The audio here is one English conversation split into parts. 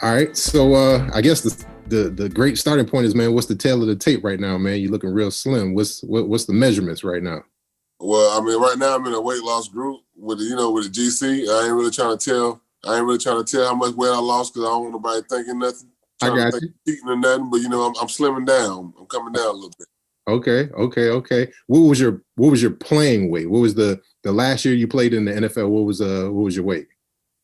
All right. So I guess the great starting point is, man, what's the tail of the tape right now, man? You're looking real slim. What's the measurements right now? Well, I mean, right now I'm in a weight loss group with with the GC. I ain't really trying to tell. I ain't really trying to tell how much weight I lost because I don't want nobody thinking nothing. I Trying to got think you. eating or nothing, but I'm slimming down. I'm coming down a little bit. Okay. What was your playing weight? What was the last year you played in the NFL? What was your weight?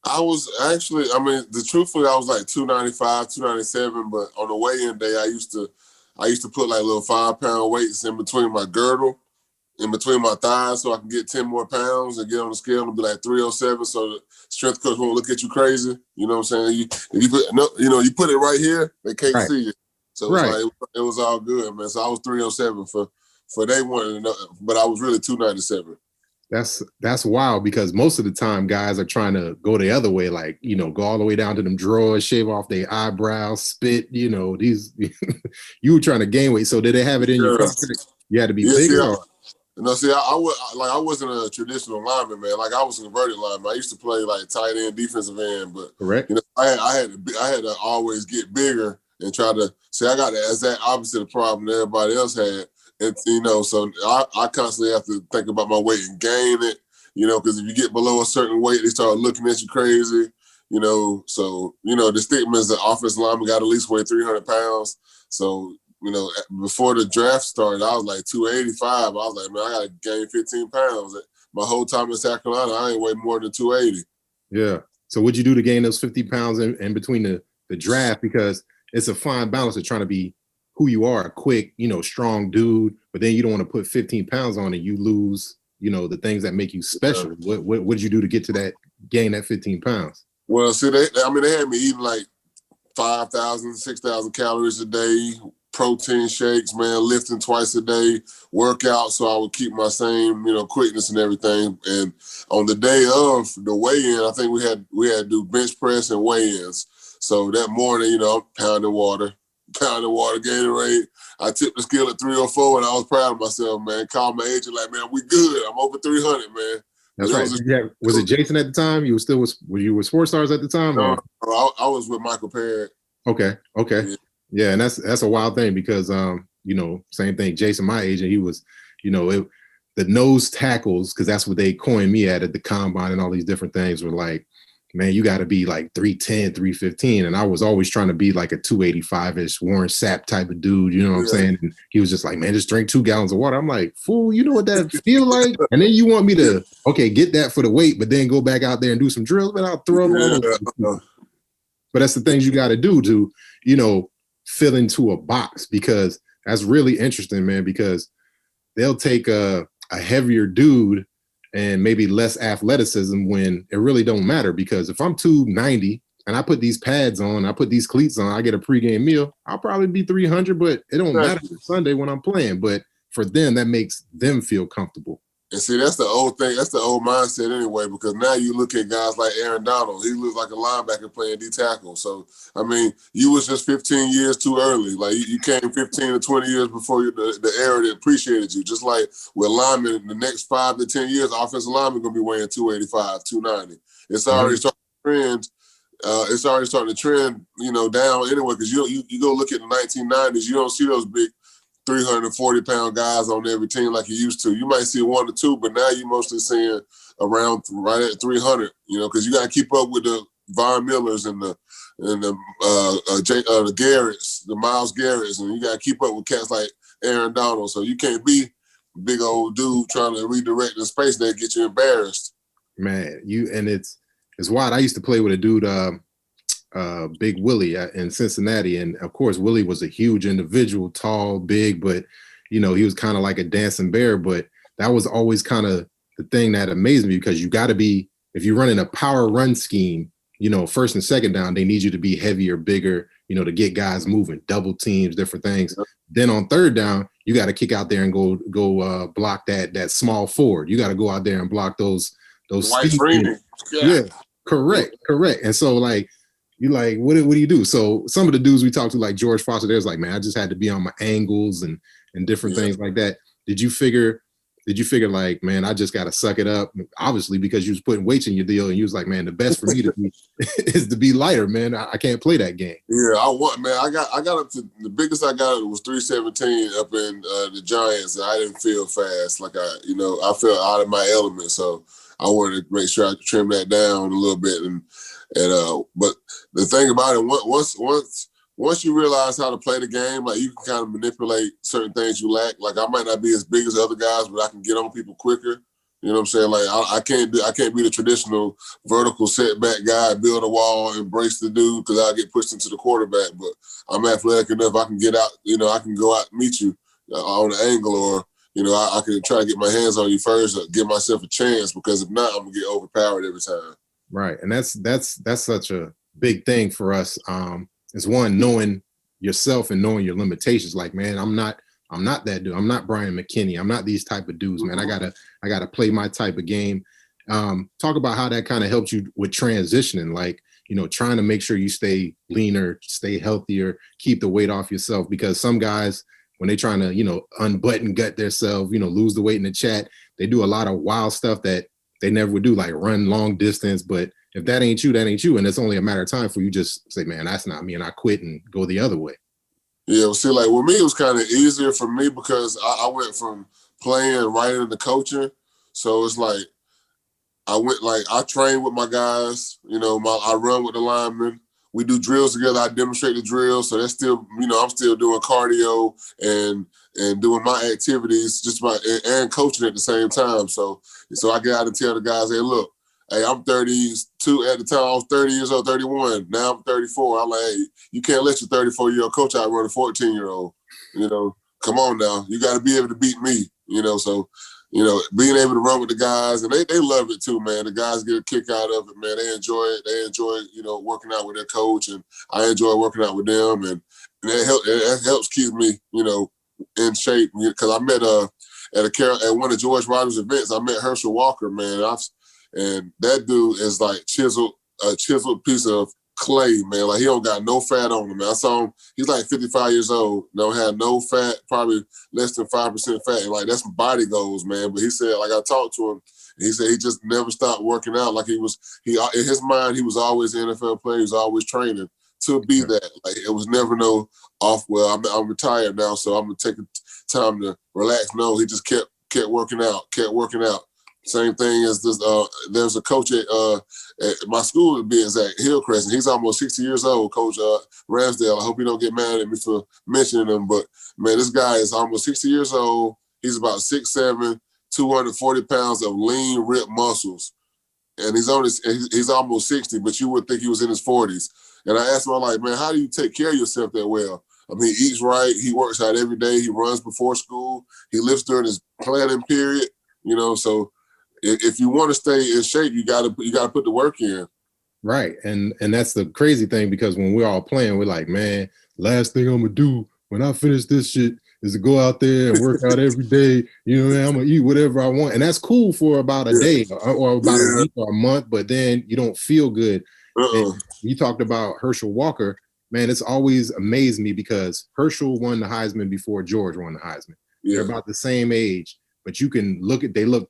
I was actually, I mean, truthfully, I was like 295, 297, but on the weigh-in day, I used to put like little 5 pound weights in between my girdle, in between my thighs, so I can get 10 more pounds and get on the scale and be like 307. So the strength coach won't look at you crazy. You know what I'm saying? If you put no, you put it right here, they can't Right. see it. So it's Right. like it was all good, man. So I was 307 for they wanted to know, but I was really 297. That's wild because most of the time guys are trying to go the other way, like, go all the way down to them drawers, shave off their eyebrows, spit, these you were trying to gain weight. So did they have it in your Yeah. contract? You had to be Yeah, bigger? Or? I wasn't a traditional lineman, man. Like I was a converted lineman. I used to play like tight end, defensive end, but Correct. I had to always get bigger and try to see. I got the exact opposite of the problem that everybody else had, and so I constantly have to think about my weight and gain it. Because if you get below a certain weight, they start looking at you crazy. So the stigma is that offensive lineman got to at least weigh 300 pounds. So before the draft started, I was like 285. I was like, man, I got to gain 15 pounds. My whole time in South Carolina, I ain't weighed more than 280. Yeah. So what'd you do to gain those 50 pounds in between the draft? Because it's a fine balance of trying to be who you are, a quick, strong dude, but then you don't want to put 15 pounds on and you lose, the things that make you special. Yeah. What did you do to get to gain that 15 pounds? Well, see, they had me eating like 5,000, 6,000 calories a day, protein shakes, man, lifting twice a day, workout, so I would keep my same, quickness and everything. And on the day of the weigh-in, I think we had to do bench press and weigh-ins. So that morning, pounding water, Gatorade. I tipped the scale at 304, and I was proud of myself, man. Called my agent like, man, we good. I'm over 300, man. That's right. Was it Jason at the time? You were you with Sports Stars at the time? No, I was with Michael Perry. Okay. Yeah, and that's a wild thing because same thing. Jason, my agent, he was, the nose tackles, because that's what they coined me at the combine and all these different things were like, man, you got to be like 310, 315. And I was always trying to be like a 285-ish Warren Sapp type of dude, you know what I'm saying? And he was just like, man, just drink 2 gallons of water. I'm like, fool, you know what that feel like? And then you want me to, get that for the weight, but then go back out there and do some drills, but I'll throw them all. But that's the things you got to do to, fill into a box, because that's really interesting, man, because they'll take a heavier dude and maybe less athleticism when it really don't matter. Because if I'm 290 and I put these pads on, I put these cleats on, I get a pregame meal, I'll probably be 300, but it don't matter for Sunday when I'm playing. But for them, that makes them feel comfortable. And see, that's the old thing. That's the old mindset anyway, because now you look at guys like Aaron Donald. He looks like a linebacker playing D-tackle. So, I mean, you was just 15 years too early. Like, you came 15 to 20 years before the era that appreciated you. Just like with linemen, in the next 5 to 10 years, offensive linemen going to be weighing 285, 290. It's already starting to trend. It's already starting to trend, down anyway, because you go look at the 1990s, you don't see those big 340-pound guys on every team like you used to. You might see 1 or 2, but now you're mostly seeing around right at 300. Because you got to keep up with the Von Millers and the Garretts, the Miles Garretts, and you got to keep up with cats like Aaron Donald. So you can't be a big old dude trying to redirect the space that get you embarrassed. Man, it's wild. I used to play with a dude. Big Willie in Cincinnati, and of course Willie was a huge individual, tall, big, but he was kind of like a dancing bear. But that was always kind of the thing that amazed me, because you got to be, if you're running a power run scheme, first and second down, they need you to be heavier, bigger, to get guys moving, double teams, different things. Then on third down, you got to kick out there and go block that small forward. You got to go out there and block those White screening. Yeah, correct. And so like, you like, what do you do? So some of the dudes we talked to, like George Foster, there's like, man, I just had to be on my angles and different things like that. Did you figure did you figure like, man, I just got to suck it up? Obviously, because you was putting weights in your deal, and you was like, man, the best for me to be is to be lighter, man. I can't play that game. Yeah, I got up to the biggest I got was 317 up in the Giants, and I didn't feel fast. Like I felt out of my element, so I wanted to make sure I trim that down a little bit. And but the thing about it, once you realize how to play the game, like you can kind of manipulate certain things you lack. Like I might not be as big as other guys, but I can get on people quicker. You know what I'm saying? Like I can't be the traditional vertical setback guy, build a wall, embrace the dude because I get pushed into the quarterback. But I'm athletic enough, I can get out. I can go out and meet you on an angle, or I can try to get my hands on you first, or give myself a chance. Because if not, I'm gonna get overpowered every time. Right, and that's such a big thing for us. Is one, knowing yourself and knowing your limitations. Like, man, I'm not that dude. I'm not Brian McKinney. I'm not these type of dudes, man. I gotta play my type of game. Talk about how that kind of helps you with transitioning, like, trying to make sure you stay leaner, stay healthier, keep the weight off yourself. Because some guys, when they trying to, unbutton gut themselves, lose the weight in the chat, they do a lot of wild stuff that they never would do, like run long distance. But if that ain't you, that ain't you. And it's only a matter of time for you just say, man, that's not me. And I quit and go the other way. Yeah, well, see, like with me, it was kind of easier for me because I went from playing right into coaching. So it's like I train with my guys. I run with the linemen. We do drills together. I demonstrate the drills. So that's still, I'm still doing cardio and doing my activities and coaching at the same time. So I get out and tell the guys, hey, look, hey, I'm 32 at the time. I was 30 years old, 31. Now I'm 34. I'm like, hey, you can't let your 34-year-old coach outrun a 14-year-old. Come on now. You got to be able to beat me. So being able to run with the guys, and they love it too, man. The guys get a kick out of it, man. They enjoy it. They enjoy, working out with their coach, and I enjoy working out with them, and that helps keep me, in shape. Because I met at one of George Ryder's events, I met Herschel Walker, man. And that dude is like a chiseled piece of clay, man. Like he don't got no fat on him, man. I saw him, he's like 55 years old, don't have no fat, probably less than 5% fat. And like that's body goals, man. But he said, like I talked to him, he said he just never stopped working out. Like he in his mind, he was always an NFL player, he was always training to be that. Like it was never no off, well, I'm retired now, so I'm gonna take time to relax. No, he just kept working out. Same thing as this. There's a coach at my school, to be exact, Hillcrest. He's almost 60 years old, Coach Ramsdale. I hope you don't get mad at me for mentioning him, but man, this guy is almost 60 years old. He's about 6'7", 240 pounds of lean, ripped muscles, and he's almost 60. But you would think he was in his 40s. And I asked him, I'm like, man, how do you take care of yourself that well? I mean, he eats right. He works out every day. He runs before school. He lifts during his planning period. So. If you want to stay in shape, you gotta put the work in. Right, and that's the crazy thing, because when we're all playing, we're like, man, last thing I'm gonna do when I finish this shit is to go out there and work out every day. I'm gonna eat whatever I want, and that's cool for about a day or about a week or a month. But then you don't feel good. And you talked about Herschel Walker, man. It's always amazed me because Herschel won the Heisman before George won the Heisman. They're about the same age. But you can they look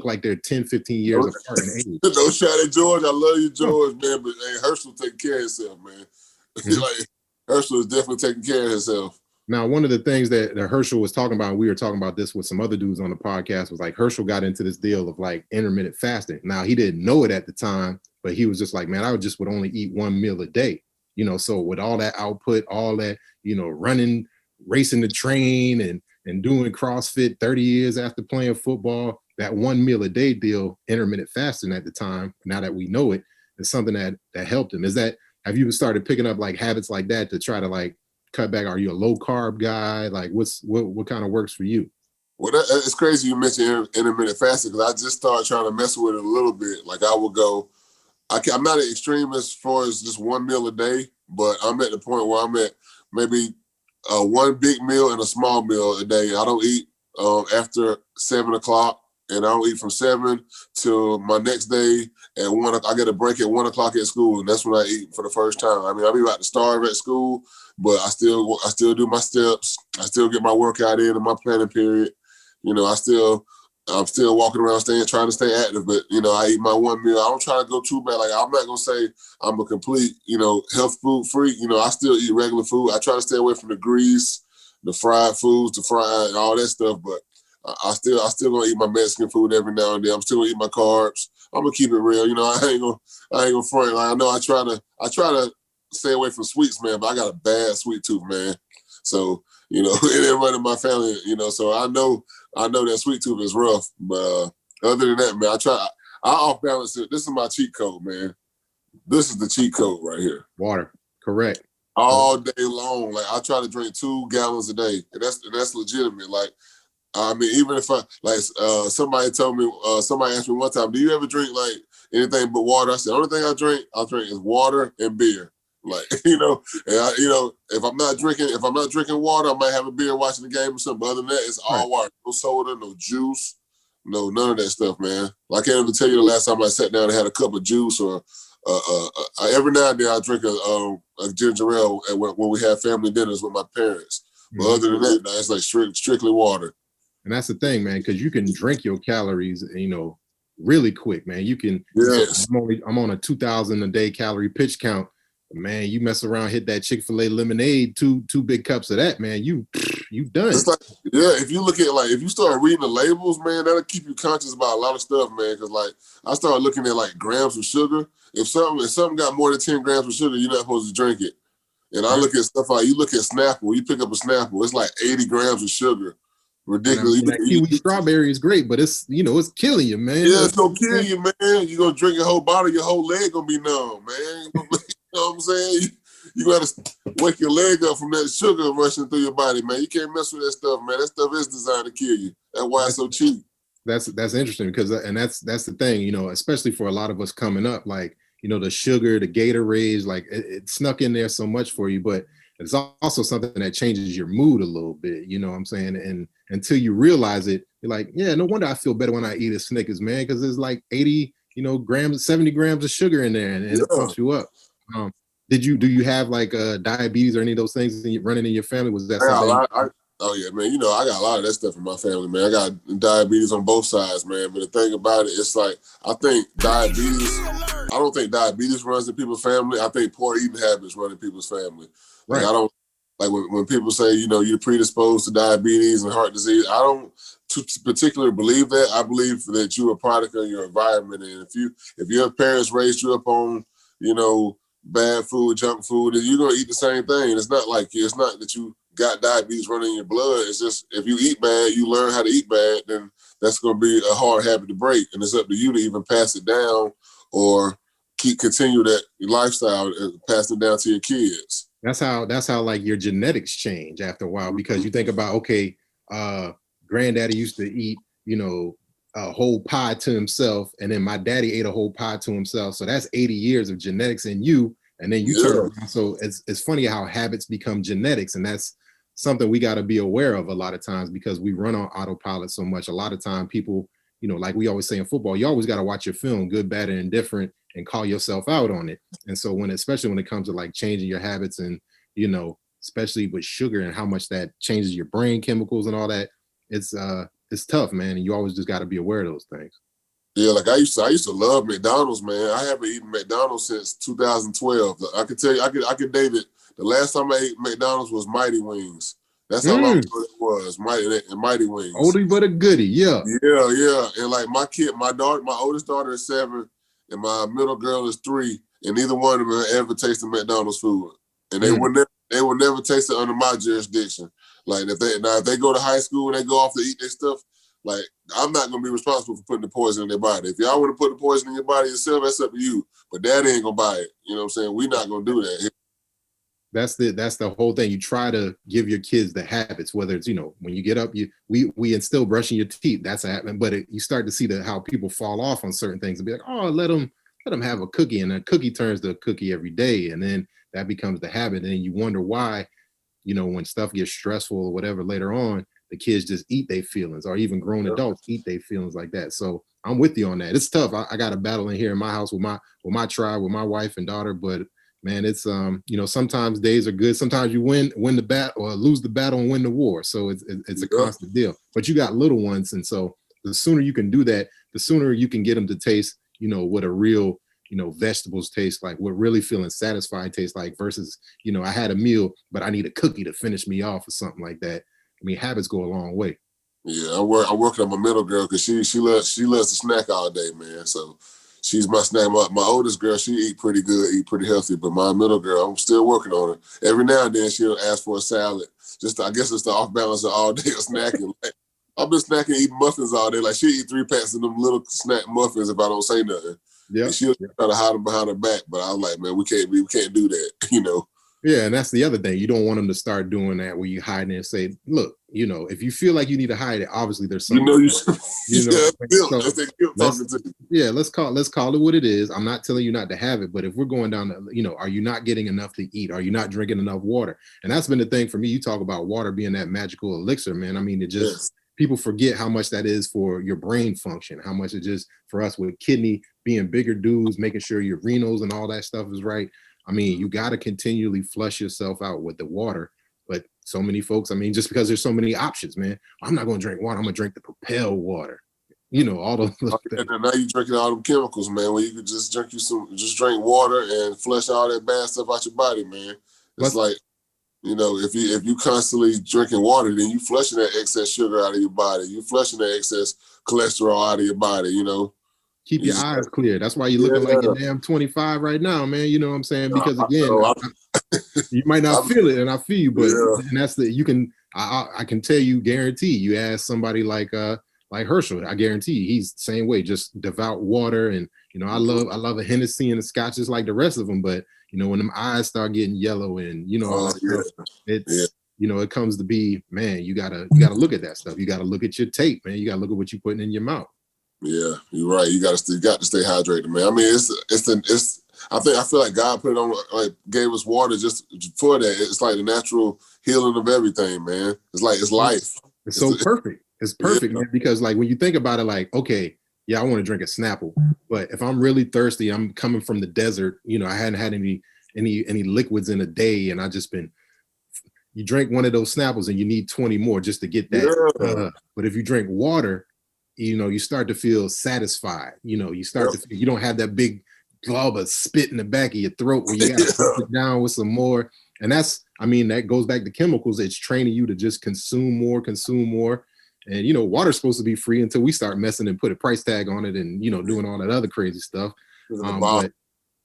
like they're 10, 15 years apart in age. No shot at George. I love you, George, man. But hey, Herschel taking care of himself, man. Like Herschel is definitely taking care of himself. Now, one of the things that Herschel was talking about, we were talking about this with some other dudes on the podcast, was like Herschel got into this deal of like intermittent fasting. Now, he didn't know it at the time, but he was just like, man, I would only eat one meal a day. So with all that output, all that, running, racing the train and doing CrossFit 30 years after playing football, that one meal a day deal, intermittent fasting at the time, now that we know it, is something that helped him. Have you started picking up like habits like that to try to like cut back? Are you a low carb guy? Like what kind of works for you? Well, it's crazy you mentioned intermittent fasting, because I just started trying to mess with it a little bit. Like I will go, I'm not an extreme as far as just one meal a day, but I'm at the point where I'm at maybe one big meal and a small meal a day. I don't eat after 7 o'clock, and I don't eat from 7 till my next day at 1. I get a break at 1 o'clock at school, and that's when I eat for the first time. I mean, I'll be about to starve at school, but I still do my steps. I still get my workout in my planning period. I'm still walking around trying to stay active, but I eat my one meal. I don't try to go too bad. Like, I'm not gonna say I'm a complete, health food freak. I still eat regular food. I try to stay away from the grease, the fried foods, all that stuff, but I still gonna eat my Mexican food every now and then. I'm still gonna eat my carbs. I'm gonna keep it real. I ain't gonna front. Like, I know I try to stay away from sweets, man, but I got a bad sweet tooth, man. So, it ain't running my family, so I know that sweet tooth is rough. But other than that, man, I off balance it. This is my cheat code, man. This is the cheat code right here. Water. Correct. All day long. Like, I try to drink 2 gallons a day. And that's legitimate. Like, I mean, even if somebody asked me one time, do you ever drink like anything but water? I said, the only thing I drink is water and beer. Like, and if I'm not drinking water, I might have a beer watching the game or something. But other than that, it's all water. No soda, no juice, none of that stuff, man. I can't even tell you the last time I sat down and had a cup of juice, or every now and then I drink a ginger ale when we have family dinners with my parents. But other than that, it's like strictly water. And that's the thing, man, because you can drink your calories, really quick, man. You can. Yes. I'm on a 2,000 a day calorie pitch count. Man, you mess around, hit that Chick-fil-A lemonade, two big cups of that, man, you done. It's like, if you look at, like, if you start reading the labels, man, that'll keep you conscious about a lot of stuff, man. Because, like, I started looking at like grams of sugar. If something got more than 10 grams of sugar, you're not supposed to drink it. And I look at stuff like, you look at Snapple, you pick up a Snapple, it's like 80 grams of sugar. Ridiculous. That kiwi strawberry is great, but it's it's killing you, man. Yeah, it's gonna kill you, man. You're gonna drink a whole bottle, your whole leg gonna be numb, man. You know what I'm saying? You gotta wake your leg up from that sugar rushing through your body, man. You can't mess with that stuff, man. That stuff is designed to kill you. That's why it's so cheap. That's interesting because that's the thing, especially for a lot of us coming up, like, the sugar, the Gatorades, like it snuck in there so much for you, but it's also something that changes your mood a little bit, you know what I'm saying? And until you realize it, you're like, yeah, no wonder I feel better when I eat a Snickers, man, because there's like 80, grams, 70 grams of sugar in there, and it pumps you up. Do you have like diabetes or any of those things running in your family? Was that something? Oh yeah, man. I got a lot of that stuff in my family, man. I got diabetes on both sides, man. But the thing about it, it's like, I don't think diabetes runs in people's family. I think poor eating habits run in people's family. Like, Right. I don't, like, when people say, you're predisposed to diabetes and heart disease, I don't particularly believe that. I believe that you're a product of your environment. And if your parents raised you up on, bad food, junk food, then you're going to eat the same thing. It's not that you got diabetes running in your blood. It's just, if you eat bad, you learn how to eat bad, then that's going to be a hard habit to break. And it's up to you to even pass it down or continue that lifestyle and pass it down to your kids. That's how like your genetics change after a while, because you think about, okay, granddaddy used to eat, a whole pie to himself, and then my daddy ate a whole pie to himself. So that's 80 years of genetics in you, and then you turn around. So it's funny how habits become genetics, and that's something we got to be aware of a lot of times, because we run on autopilot so much. A lot of time people, like we always say in football, you always got to watch your film, good, bad, and indifferent, and call yourself out on it. And so especially when it comes to like changing your habits, and especially with sugar and how much that changes your brain chemicals and all that, it's tough, man. And you always just got to be aware of those things. Yeah, like I used to love McDonald's, man. I haven't eaten McDonald's since 2012. I can tell you, I can date it. The last time I ate McDonald's was Mighty Wings. That's how long ago it was. Mighty Wings. Oldie but a goodie, yeah. Yeah. And like my oldest daughter is 7, and my middle girl is 3, and neither one of them ever tasted McDonald's food. And they will never taste it under my jurisdiction. Like, if they go to high school and they go off to eat their stuff, like, I'm not gonna be responsible for putting the poison in their body. If y'all want to put the poison in your body yourself, that's up to you. But Daddy ain't gonna buy it. You know what I'm saying? We're not gonna do that. That's the whole thing. You try to give your kids the habits, whether it's, when you get up, we instill brushing your teeth. That's a habit, but you start to see how people fall off on certain things and be like, oh, let them have a cookie, and a cookie turns to a cookie every day, and then that becomes the habit, and then you wonder why, when stuff gets stressful or whatever later on, the kids just eat their feelings, or even grown adults eat their feelings like that. So I'm with you on that. It's tough. I got a battle in here in my house with my tribe, with my wife and daughter, but man, it's you know, sometimes days are good. Sometimes you win the battle or lose the battle and win the war. So it's a constant deal. But you got little ones, and so the sooner you can do that, the sooner you can get them to taste, you know, what a real, you know, vegetables taste like, what really feeling satisfied tastes like, versus, you know, I had a meal, but I need a cookie to finish me off or something like that. I mean, habits go a long way. Yeah, I'm working on my middle girl because she loves to snack all day, man. So she's my snack. My oldest girl, she eat pretty good, eat pretty healthy, but my middle girl, I'm still working on her. Every now and then she'll ask for a salad. I guess it's the off balance of all day of snacking. Like, I've been snacking, eating muffins all day. Like she eat 3 packs of them little snack muffins if I don't say nothing. Yeah, and she'll try to hide them behind her back, but I was like, man, we can't do that, you know. Yeah, and that's the other thing. You don't want them to start doing that where you hide it and say, look, you know, if you feel like you need to hide it, obviously there's something. You know, let's call it what it is. I'm not telling you not to have it, but if we're going down to, you know, are you not getting enough to eat? Are you not drinking enough water? And that's been the thing for me. You talk about water being that magical elixir, man. I mean, it just people forget how much that is for your brain function, how much it just for us with kidney being bigger dudes, making sure your renals and all that stuff is right. I mean, you got to continually flush yourself out with the water. But so many folks, I mean, just because there's so many options, man, I'm not going to drink water. I'm going to drink the Propel water. You know, all those things. And now you're drinking all them chemicals, man, when you could just drink water and flush all that bad stuff out your body, man. It's like, you know, if you constantly drinking water, then you flushing that excess sugar out of your body. You flushing that excess cholesterol out of your body, you know. Keep your eyes clear. That's why you're looking like you're damn 25 right now, man. You know what I'm saying? Because again, you might not feel it, and I feel you, but and that's you can. I can tell you, guarantee. You ask somebody like Herschel, I guarantee you, he's the same way. Just devout water, and you know, I love a Hennessy and a Scotch just like the rest of them. But you know, when them eyes start getting yellow, and you know all that stuff, it's you know, it comes to be, man. You gotta look at that stuff. You gotta look at your tape, man. You gotta look at what you're putting in your mouth. Yeah, you're right. You got to stay hydrated, man. I mean, I feel like God put it on, like gave us water just for that. It's like the natural healing of everything, man. It's like it's life. It's so perfect. It's perfect, man. Because like when you think about it, like, okay, yeah, I want to drink a Snapple, but if I'm really thirsty, I'm coming from the desert. You know, I hadn't had any liquids in a day, and I just been. You drink one of those Snapples, and you need 20 more just to get that. But if you drink water, you know, you start to feel satisfied. You know, you start to feel, you don't have that big glob of spit in the back of your throat where you got to put it down with some more. And that's, I mean, that goes back to chemicals. It's training you to just consume more. And, you know, water's supposed to be free until we start messing and put a price tag on it and, you know, doing all that other crazy stuff. But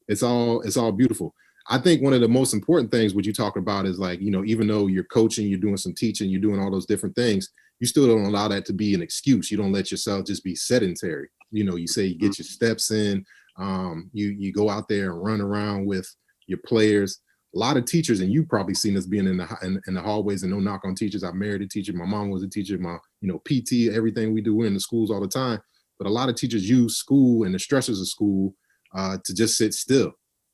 it's all beautiful. I think one of the most important things what you talk about is like, you know, even though you're coaching, you're doing some teaching, you're doing all those different things, you still don't allow that to be an excuse. You don't let yourself just be sedentary. You know, you say you get your steps in, you go out there and run around with your players. A lot of teachers, and you've probably seen us being in the hallways, and no knock on teachers. I married a teacher. My mom was a teacher. My, you know, PT, everything we do, we're in the schools all the time. But a lot of teachers use school and the stresses of school to just sit still.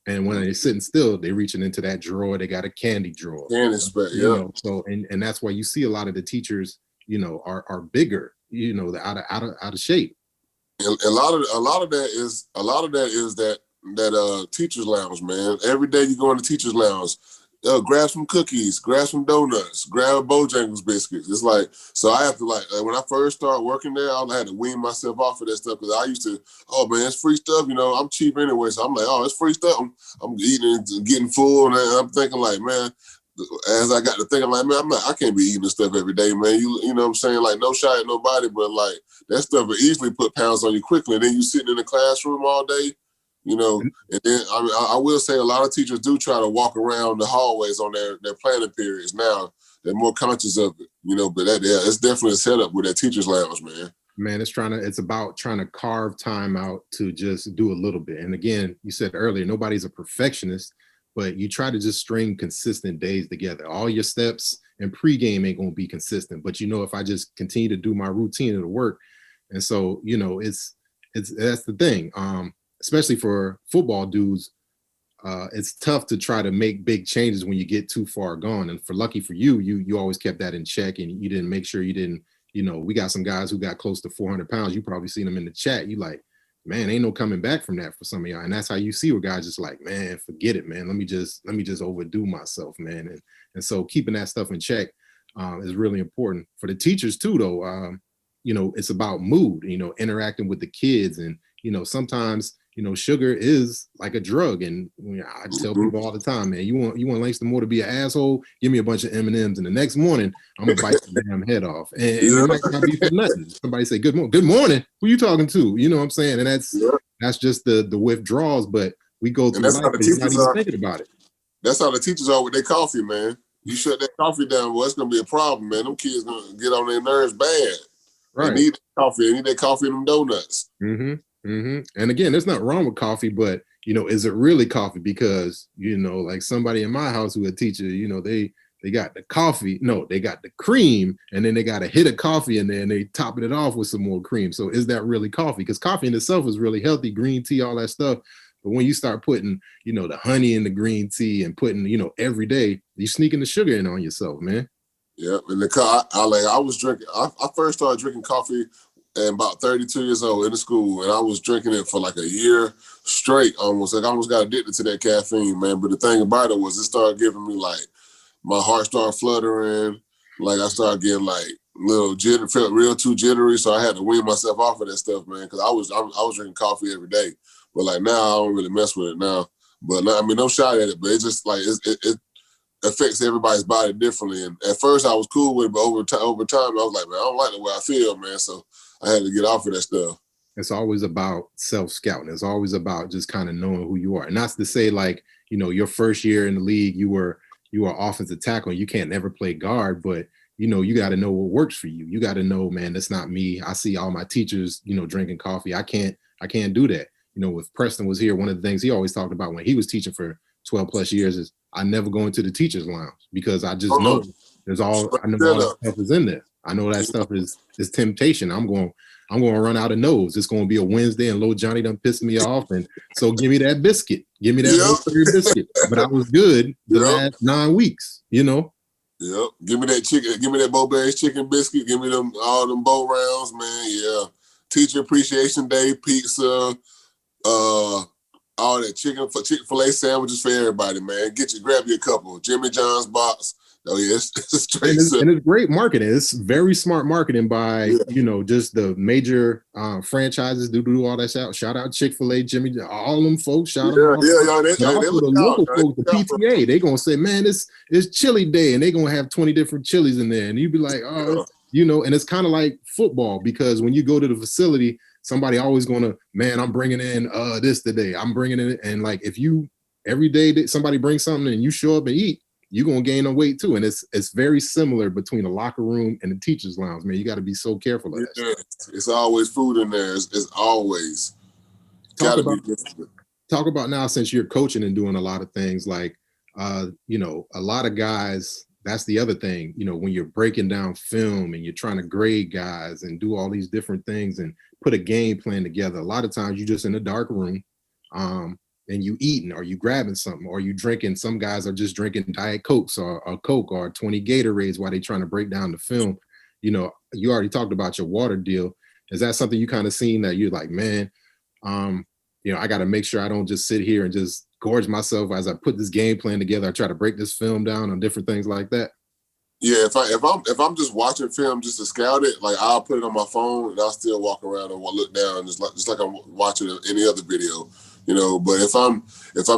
And when they're sitting still, they're reaching into that drawer. They got a candy drawer. Candy spread, you know, so and that's why you see a lot of the teachers, you know, are bigger. You know, they're out of shape. And a lot of that is that teachers lounge, man. Every day you go in the teachers lounge, grab some cookies, grab some donuts, grab a Bojangles biscuits. It's like, so I have to like when I first started working there, I had to wean myself off of that stuff because I used to, oh man, it's free stuff. You know, I'm cheap anyway, so I'm like, oh, it's free stuff. I'm eating and getting full, and I'm thinking like, man. As I got to thinking, like, man, I can't be eating this stuff every day, man. You know what I'm saying? Like, no shot at nobody, but like that stuff will easily put pounds on you quickly. And then you sitting in the classroom all day, you know. And then I will say a lot of teachers do try to walk around the hallways on their planning periods now. They're more conscious of it, you know. But it's definitely a setup with that teachers lounge, man. Man, it's about trying to carve time out to just do a little bit. And again, you said earlier, nobody's a perfectionist. But you try to just string consistent days together. All your steps and pregame ain't gonna be consistent. But you know, if I just continue to do my routine, it'll work. And so, you know, it's that's the thing. Especially for football dudes, it's tough to try to make big changes when you get too far gone. And lucky for you, you always kept that in check, and you didn't make sure you didn't. You know, we got some guys who got close to 400 pounds. You probably seen them in the chat. You like, man, ain't no coming back from that for some of y'all. And that's how you see where guys just like, man, forget it, man. Let me just overdo myself, man. And so keeping that stuff in check is really important for the teachers too, though. You know, it's about mood, you know, interacting with the kids. And, you know, sometimes, you know, sugar is like a drug. And you know, I tell people all the time, man, you want Langston Moore to be an asshole, give me a bunch of M&Ms. And the next morning, I'm going to bite the damn head off. And it might not be for nothing. Somebody say, good morning. Who you talking to? You know what I'm saying? And that's just the withdrawals. But we go through life and not even thinking about it. That's how the teachers are with their coffee, man. You shut that coffee down, well, it's going to be a problem, man. Them kids going to get on their nerves bad. Right. They need coffee. They need that coffee and them donuts. Mm-hmm. Mm-hmm. And again, there's nothing wrong with coffee, but, you know, is it really coffee? Because, you know, like somebody in my house who a teacher, you know, they got the coffee. No, they got the cream, and then they got a hit of coffee in there, and they topping it off with some more cream. So is that really coffee? Because coffee in itself is really healthy, green tea, all that stuff. But when you start putting, you know, the honey in the green tea and putting, you know, every day, you sneaking the sugar in on yourself, man. Yeah, and I was drinking. I first started drinking coffee at about 32 years old in the school, and I was drinking it for like a year straight, almost. Like I almost got addicted to that caffeine, man. But the thing about it was, it started giving me like my heart started fluttering. Like I started getting like little jitter, felt real too jittery. So I had to wean myself off of that stuff, man. Because I was drinking coffee every day, but like now I don't really mess with it now. But I mean, no shot at it, but it's just like it affects everybody's body differently. And at first I was cool with it, but over time I was like, man, I don't like the way I feel, man. So I had to get off of that stuff. It's always about self-scouting. It's always about just kind of knowing who you are. And that's to say, like, you know, your first year in the league, you were offensive tackle. You can't never play guard, but you know, you got to know what works for you. You got to know, man, that's not me. I see all my teachers, you know, drinking coffee. I can't do that. You know, if Preston was here, one of the things he always talked about when he was teaching for 12 plus years is I never go into the teacher's lounge because I just know I know all that stuff is in there. I know that stuff is temptation. I'm going to run out of nose. It's going to be a Wednesday and Lil Johnny done pissed me off. And so give me that biscuit. Give me that biscuit. But I was good the last 9 weeks, you know? Yep. Give me that chicken. Give me that Bo-Berry's chicken biscuit. Give me all them bow rounds, man. Yeah. Teacher Appreciation Day, pizza, all that Chick-fil-A sandwiches for everybody, man. Grab you a couple. Jimmy John's box. Oh yeah, it's straight. And it's great marketing. It's very smart marketing by you know, just the major franchises do all that. Shout out Chick-fil-A, Jimmy, all them folks. Shout out. The local folks, the PTA, they gonna say, man, it's chili day, and they gonna have 20 different chilies in there, and you be like, oh, you know. And it's kind of like football because when you go to the facility, somebody always gonna, man, I'm bringing in this today. I'm bringing in, and like if you every day that somebody brings something and you show up and eat, you're gonna gain on weight too. And it's very similar between the locker room and the teacher's lounge, man. You got to be so careful of that. It's always food in there. It's always talk about now, since you're coaching and doing a lot of things, like you know, a lot of guys, that's the other thing, you know, when you're breaking down film and you're trying to grade guys and do all these different things and put a game plan together, a lot of times you just in a dark room and you eating or you grabbing something or you drinking. Some guys are just drinking Diet Cokes or Coke or 20 Gatorades while they're trying to break down the film. You know, you already talked about your water deal. Is that something you kind of seen that you're like, man, you know, I got to make sure I don't just sit here and just gorge myself as I put this game plan together. I try to break this film down on different things like that. Yeah, if I'm just watching film just to scout it, like I'll put it on my phone and I'll still walk around and look down just like I'm watching any other video, you know. But if I'm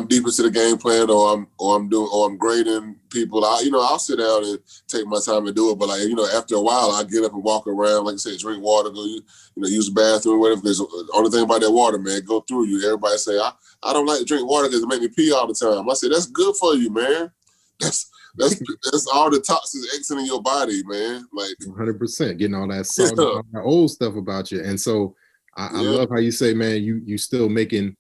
deep into the game plan or I'm grading people, I'll sit down and take my time and do it. But like, you know, after a while, I get up and walk around, like I said, drink water, go, you know, use the bathroom, whatever. Because the only thing about that water, man, go through you. Everybody say I don't like to drink water because it make me pee all the time. I say that's good for you, man. That's all the toxins exiting your body, man. Like 100%, getting all that salt, all that old stuff about you. And so I love how you say, man, you still making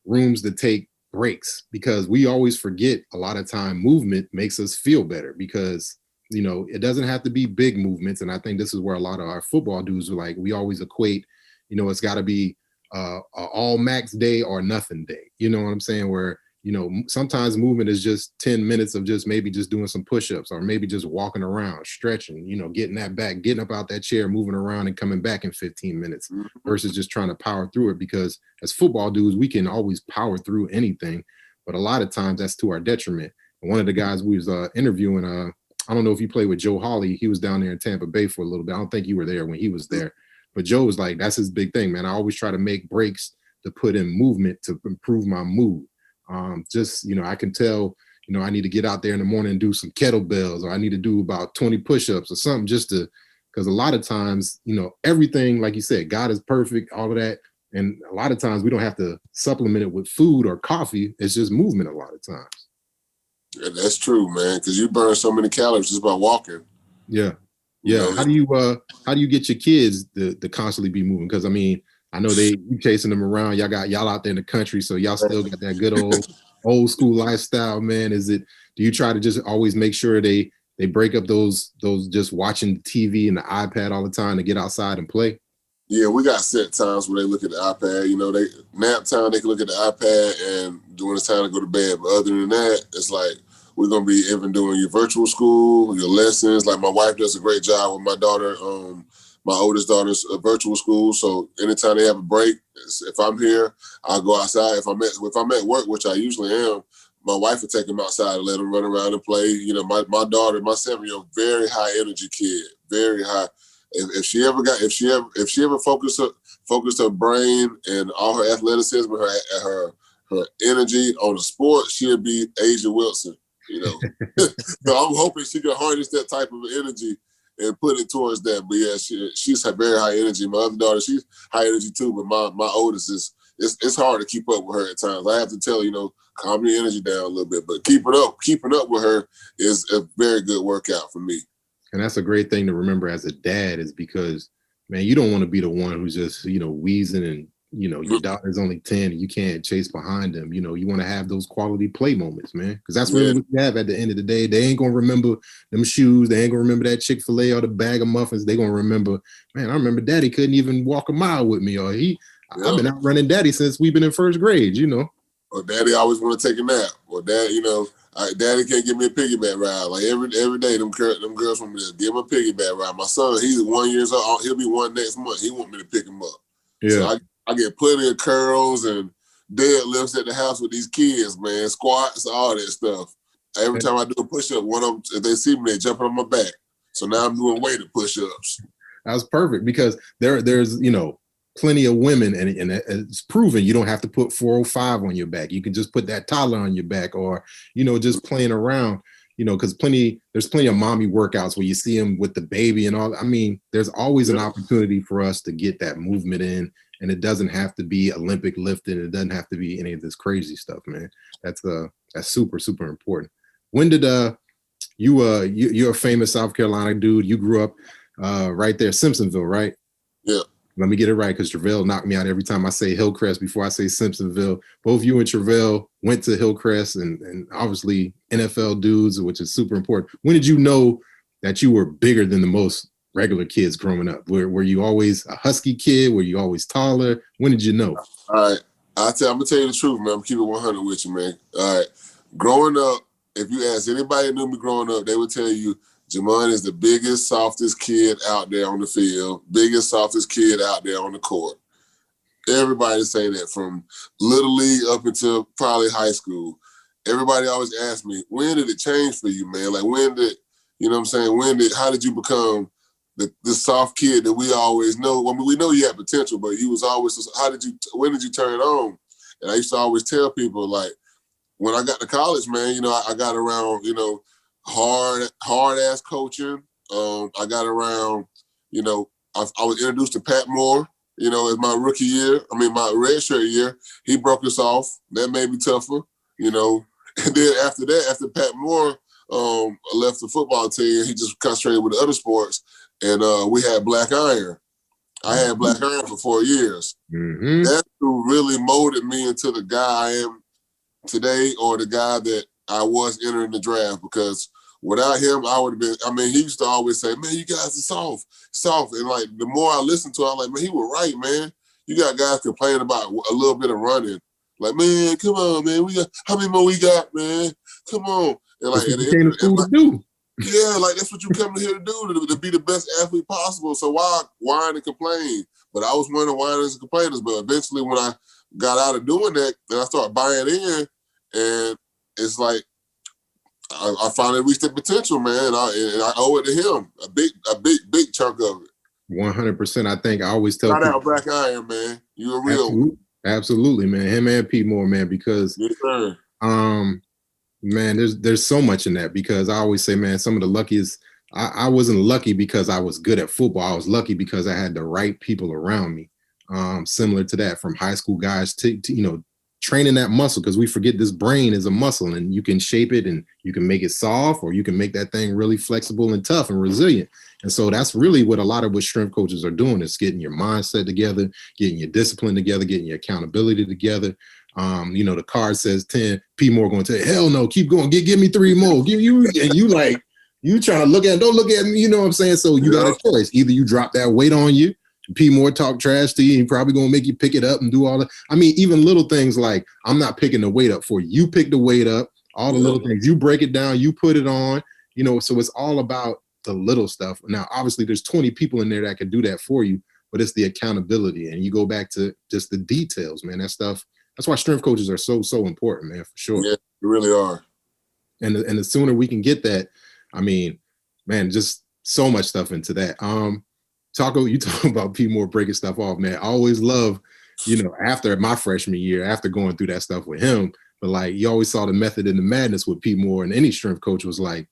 rooms to take breaks, because we always forget a lot of time movement makes us feel better, because, you know, it doesn't have to be big movements. And I think this is where a lot of our football dudes are like, we always equate, you know, it's got to be a all max day or nothing day. You know what I'm saying? Where, sometimes movement is just 10 minutes of just maybe just doing some push-ups, or maybe just walking around, stretching, getting that back, getting up out that chair, moving around and coming back in 15 minutes versus just trying to power through it. Because as football dudes, we can always power through anything, but a lot of times that's to our detriment. And one of the guys we was interviewing, I don't know if you played with Joe Hawley. He was down there in Tampa Bay for a little bit. I don't think you were there when he was there, but Joe was like, that's his big thing, man. I always try to make breaks to put in movement to improve my mood. I can tell, I need to get out there in the morning and do some kettlebells, or I need to do about 20 push-ups or something, because a lot of times, everything, like you said, God is perfect, all of that. And a lot of times we don't have to supplement it with food or coffee. It's just movement a lot of times. Yeah, that's true, man, because you burn so many calories just by walking. Yeah. Yeah. How do you get your kids to constantly be moving? Because I know you chasing them around. Y'all out there in the country, so y'all still got that good old school lifestyle, man. Do you try to just always make sure they break up those just watching TV and the iPad all the time to get outside and play? Yeah, we got set times where they look at the iPad. They nap time, they can look at the iPad, and when it's time to go to bed. But other than that, it's like we're gonna be even doing your virtual school, your lessons. Like my wife does a great job with my daughter. My oldest daughter's virtual school, so anytime they have a break, if I'm here, I'll go outside. If I'm at work, which I usually am, my wife will take them outside and let them run around and play. My daughter, my 7-year-old, very high energy kid, very high. If she ever focused her brain and all her athleticism, her energy on the sport, she'll be Asia Wilson. So I'm hoping she can harness that type of energy and put it towards that. But yeah, she's very high energy. My other daughter, she's high energy too. But my oldest it's hard to keep up with her at times. I have to tell calm your energy down a little bit. But keeping up with her is a very good workout for me. And that's a great thing to remember as a dad, is because, man, you don't want to be the one who's just, wheezing and, your daughter's only 10 and you can't chase behind them. You want to have those quality play moments, man, because that's really what you have at the end of the day. They ain't going to remember them shoes. They ain't going to remember that Chick-fil-A or the bag of muffins. They're going to remember, man, I remember Daddy couldn't even walk a mile with me, or I've been out running Daddy since we've been in first grade, Or Daddy always want to take a nap. Or Daddy can't give me a piggyback ride. Like every day, them girls want me to give him a piggyback ride. My son, he's 1 year old. He'll be 1 next month. He want me to pick him up. Yeah. So I get plenty of curls and deadlifts at the house with these kids, man. Squats, all that stuff. Every time I do a push-up, one of them, if they see me, they jumping on my back. So now I'm doing weighted push-ups. That's perfect, because there's plenty of women, and it's proven you don't have to put 405 on your back. You can just put that toddler on your back, or just playing around, because there's plenty of mommy workouts where you see them with the baby and all. There's always an opportunity for us to get that movement in, and it doesn't have to be Olympic lifting. It doesn't have to be any of this crazy stuff, man. That's super, super important. When did you're a famous South Carolina dude. You grew up right there, Simpsonville, right? Yeah. Let me get it right, because Travell knocked me out every time I say Hillcrest before I say Simpsonville. Both you and Travell went to Hillcrest, and obviously NFL dudes, which is super important. When did you know that you were bigger than the most regular kids growing up? Were you always a husky kid? Were you always taller? When did you know? All right. I'm going to tell you the truth, man. I'm going to keep it 100 with you, man. All right. Growing up, if you ask anybody who knew me growing up, they would tell you Jamon is the biggest, softest kid out there on the field, biggest, softest kid out there on the court. Everybody say that, from Little League up until probably high school. Everybody always asks me, when did it change for you, man? Like, when did, how did you become the soft kid that we always know? I mean, we know you had potential, but you was always, when did you turn it on? And I used to always tell people, like, when I got to college, man, I got around, hard ass coaching. I got around, I was introduced to Pat Moore, as my rookie year. My redshirt year, he broke us off. That made me tougher, And then after that, after Pat Moore left the football team, he just concentrated with the other sports. And we had Black Iron. I had Black Iron for 4 years. Mm-hmm. That's who really molded me into the guy I am today, or the guy that I was entering the draft, because without him, I would have been, he used to always say, man, you guys are soft. And like, the more I listened to it, I'm like, man, he was right, man. You got guys complaining about a little bit of running. Like, man, come on, man. We got how many more we got, man? Come on. And like, that's what you came to school to do. Yeah, like that's what you come here to do, to be the best athlete possible. So why whine and complain? But I was one of the whiners and complainers. But eventually, when I got out of doing that, then I started buying in, and it's like I finally reached the potential, man. And I owe it to him, a big chunk of it. 100%. I think I always tell Shout people, out Black Iron, man. You a real one. Absolutely, man. Him and P Moore, man, because Yes, sir. man, there's so much in that, because I always say, man, some of the luckiest, I wasn't lucky because I was good at football. I was lucky because I had the right people around me. Similar to that, from high school guys to training that muscle, because we forget this brain is a muscle, and you can shape it and you can make it soft, or you can make that thing really flexible and tough and resilient. And so that's really what a lot of what strength coaches are doing, is getting your mindset together, getting your discipline together, getting your accountability together. The card says 10, P Moore going to tell you, hell no, keep going, give me 3 more. Give you, and you like, you trying to look at, don't look at me, you know what I'm saying? So you got a choice. Either you drop that weight on you, P Moore talk trash to you, he probably gonna make you pick it up and do all that. I mean, even little things like, I'm not picking the weight up for you. You pick the weight up, all the little things, you break it down, you put it on, so it's all about the little stuff. Now, obviously there's 20 people in there that can do that for you, but it's the accountability. And you go back to just the details, man, that stuff. That's why strength coaches are so important, man, for sure. Yeah, they really are. And the sooner we can get that, I mean, man, just so much stuff into that. You talk about P Moore breaking stuff off, man. I always love, after my freshman year, after going through that stuff with him, but like, you always saw the method in the madness with P Moore, and any strength coach was like,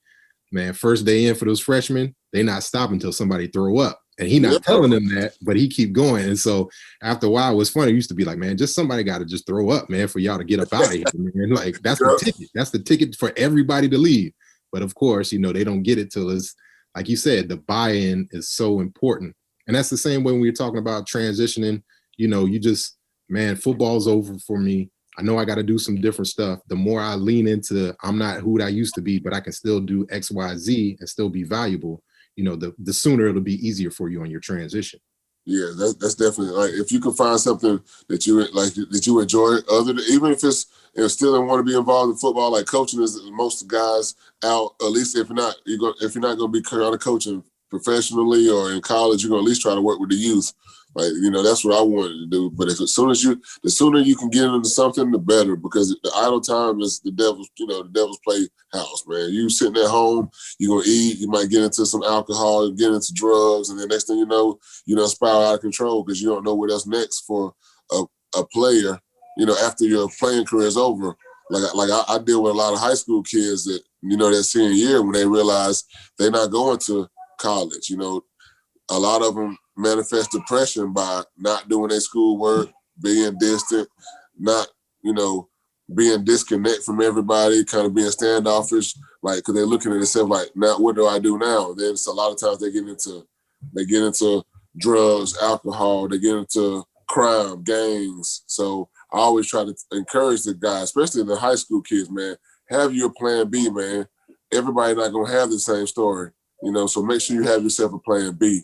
man, first day in for those freshmen, they not stopping until somebody throw up. And he not telling them that, but he keep going. And so after a while, it was funny. It used to be like, man, just somebody got to just throw up, man, for y'all to get up out of here, man. Like, that's the ticket. That's the ticket for everybody to leave. But of course, they don't get it till it's, like you said, the buy-in is so important. And that's the same way when we're talking about transitioning, you just, man, football's over for me. I know I got to do some different stuff. The more I lean into, I'm not who I used to be, but I can still do X, Y, Z and still be valuable. The sooner it'll be easier for you on your transition. Yeah, that's definitely, like, if you can find something that you like, that you enjoy, other than, even if it's, still don't want to be involved in football, like coaching is most guys out. At least if you're not going to be kind of coaching professionally or in college, you're going to at least try to work with the youth. Like, that's what I wanted to do. But the sooner you can get into something, the better, because the idle time is the devil's playhouse, man. You sitting at home, you're going to eat, you might get into some alcohol, get into drugs, and then next thing you know, spiral out of control because you don't know what else next for a player, after your playing career is over. Like I deal with a lot of high school kids that, that senior year, when they realize they're not going to college, a lot of them manifest depression by not doing their schoolwork, being distant, not, being disconnected from everybody, kind of being standoffish, like, because they're looking at themselves like, now what do I do now? And then it's a lot of times they get into drugs, alcohol, they get into crime, gangs. So I always try to encourage the guys, especially the high school kids, man, have your plan B, man. Everybody not gonna have the same story, so make sure you have yourself a plan B.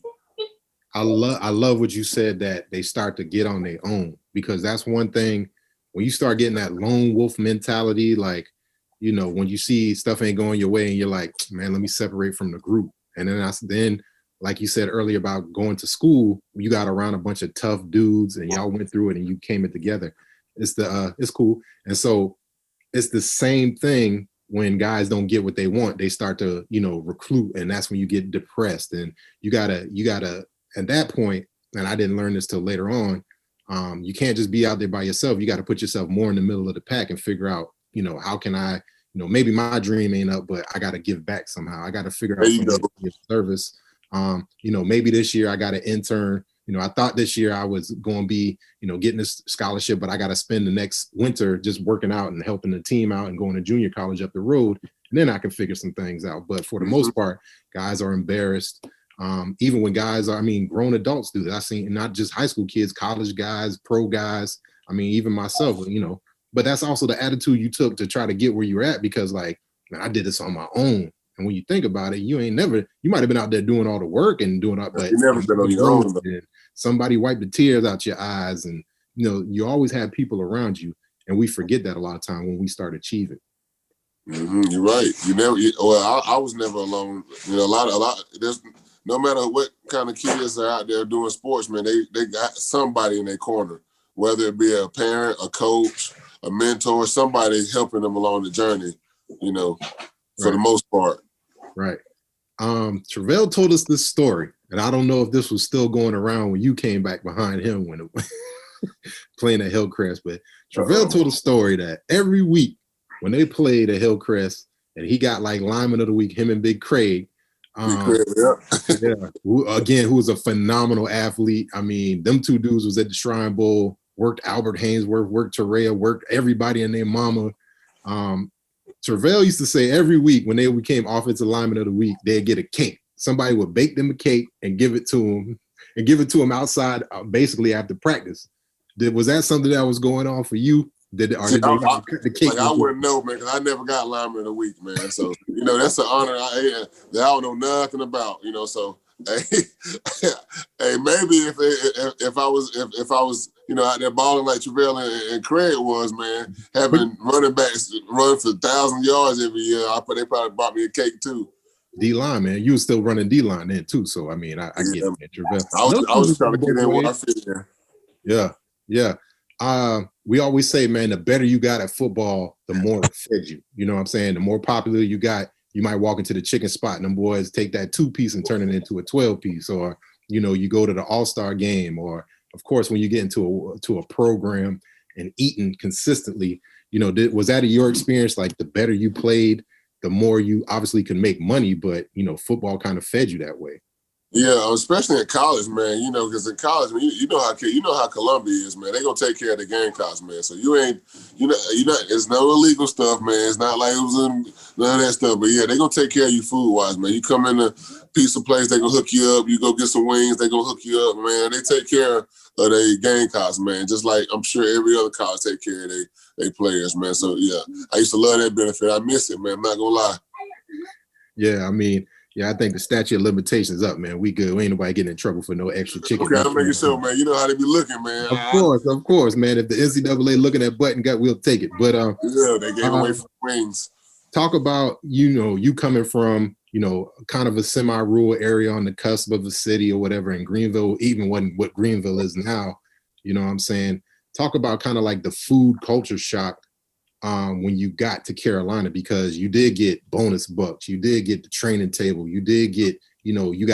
I love what you said, that they start to get on their own, because that's one thing. When you start getting that lone wolf mentality, like, when you see stuff ain't going your way and you're like, man, let me separate from the group. And then like you said earlier about going to school, you got around a bunch of tough dudes and y'all went through it and you came it together. It's cool. And so it's the same thing when guys don't get what they want. They start to, recruit, and that's when you get depressed. And you gotta at that point, and I didn't learn this till later on, you can't just be out there by yourself. You got to put yourself more in the middle of the pack and figure out, how can I, maybe my dream ain't up, but I got to give back somehow. I got to figure out some way to give service. Maybe this year I got an intern. I thought this year I was going to be, getting this scholarship, but I got to spend the next winter just working out and helping the team out and going to junior college up the road. And then I can figure some things out. But for the most part, guys are embarrassed. Even when guys are, grown adults do that. I've seen not just high school kids, college guys, pro guys. Even myself, but that's also the attitude you took to try to get where you're at, because like, man, I did this on my own. And when you think about it, you might have been out there doing all the work and doing it, but you never been on your own. Somebody wiped the tears out your eyes, and you always have people around you. And we forget that a lot of time when we start achieving. You're right. I was never alone. You know, a lot. There's no matter what kind of kids are out there doing sports, man. They got somebody in their corner, whether it be a parent, a coach, a mentor, somebody helping them along the journey. You know, for the most part. Right. Travell told us this story, and I don't know if this was still going around when you came back behind him when playing at Hillcrest, but Travell told a story that every week when they played at Hillcrest and he got like lineman of the week, him and Big Craig. Who was a phenomenal athlete. I mean, them two dudes was at the Shrine Bowl, worked Albert Haynesworth, worked Terrell, worked everybody and their mama. Travell used to say every week when they became offensive lineman of the week, they'd get a cake. Somebody would bake them a cake and give it to them outside, basically after practice. Was that something that was going on for you? I wouldn't know, man, because I never got lineman of the week, man. So you know that's an honor that I don't know nothing about. You know, so hey, maybe if I was you know out there balling like Travell and Craig was, man, having running backs run for 1,000 yards every year, they probably bought me a cake too. D-line, man, you were still running D-line then too. So I mean, I get it, man. Travell. I was trying to get in where I fit there. Yeah. We always say, man, the better you got at football, the more it fed you. You know what I'm saying? The more popular you got, you might walk into the chicken spot and them boys take that 2-piece and turn it into a 12-piece. Or, you know, you go to the All-Star game, or of course, when you get into a program and eating consistently, you know, was that your experience? Like the better you played, the more you obviously can make money, but you know, football kind of fed you that way. Yeah, especially in college, man. You know, because in college, man, you know how Columbia is, man. They gonna take care of the Gamecocks, man. So it's no illegal stuff, man. It's not like it was none of that stuff. But yeah, they gonna take care of you food wise, man. You come in a pizza place, they gonna hook you up. You go get some wings, they gonna hook you up, man. They take care of the Gamecocks, man. Just like I'm sure every other college take care of their players, man. So yeah, I used to love that benefit. I miss it, man. I'm not gonna lie. Yeah, I mean. Yeah, I think the statute of limitations up, man. We good. We ain't nobody getting in trouble for no extra chicken. Okay, I'm making sure, man. You know how they be looking, man. Of course, man. If the NCAA looking at button gut, we'll take it. But yeah, they gave away for wings. Talk about, you know, you coming from, you know, kind of a semi-rural area on the cusp of the city or whatever, and Greenville even wasn't what Greenville is now. You know what I'm saying? Talk about kind of like the food culture shock when you got to Carolina, because you did get bonus bucks, you did get the training table, you did get, you know, you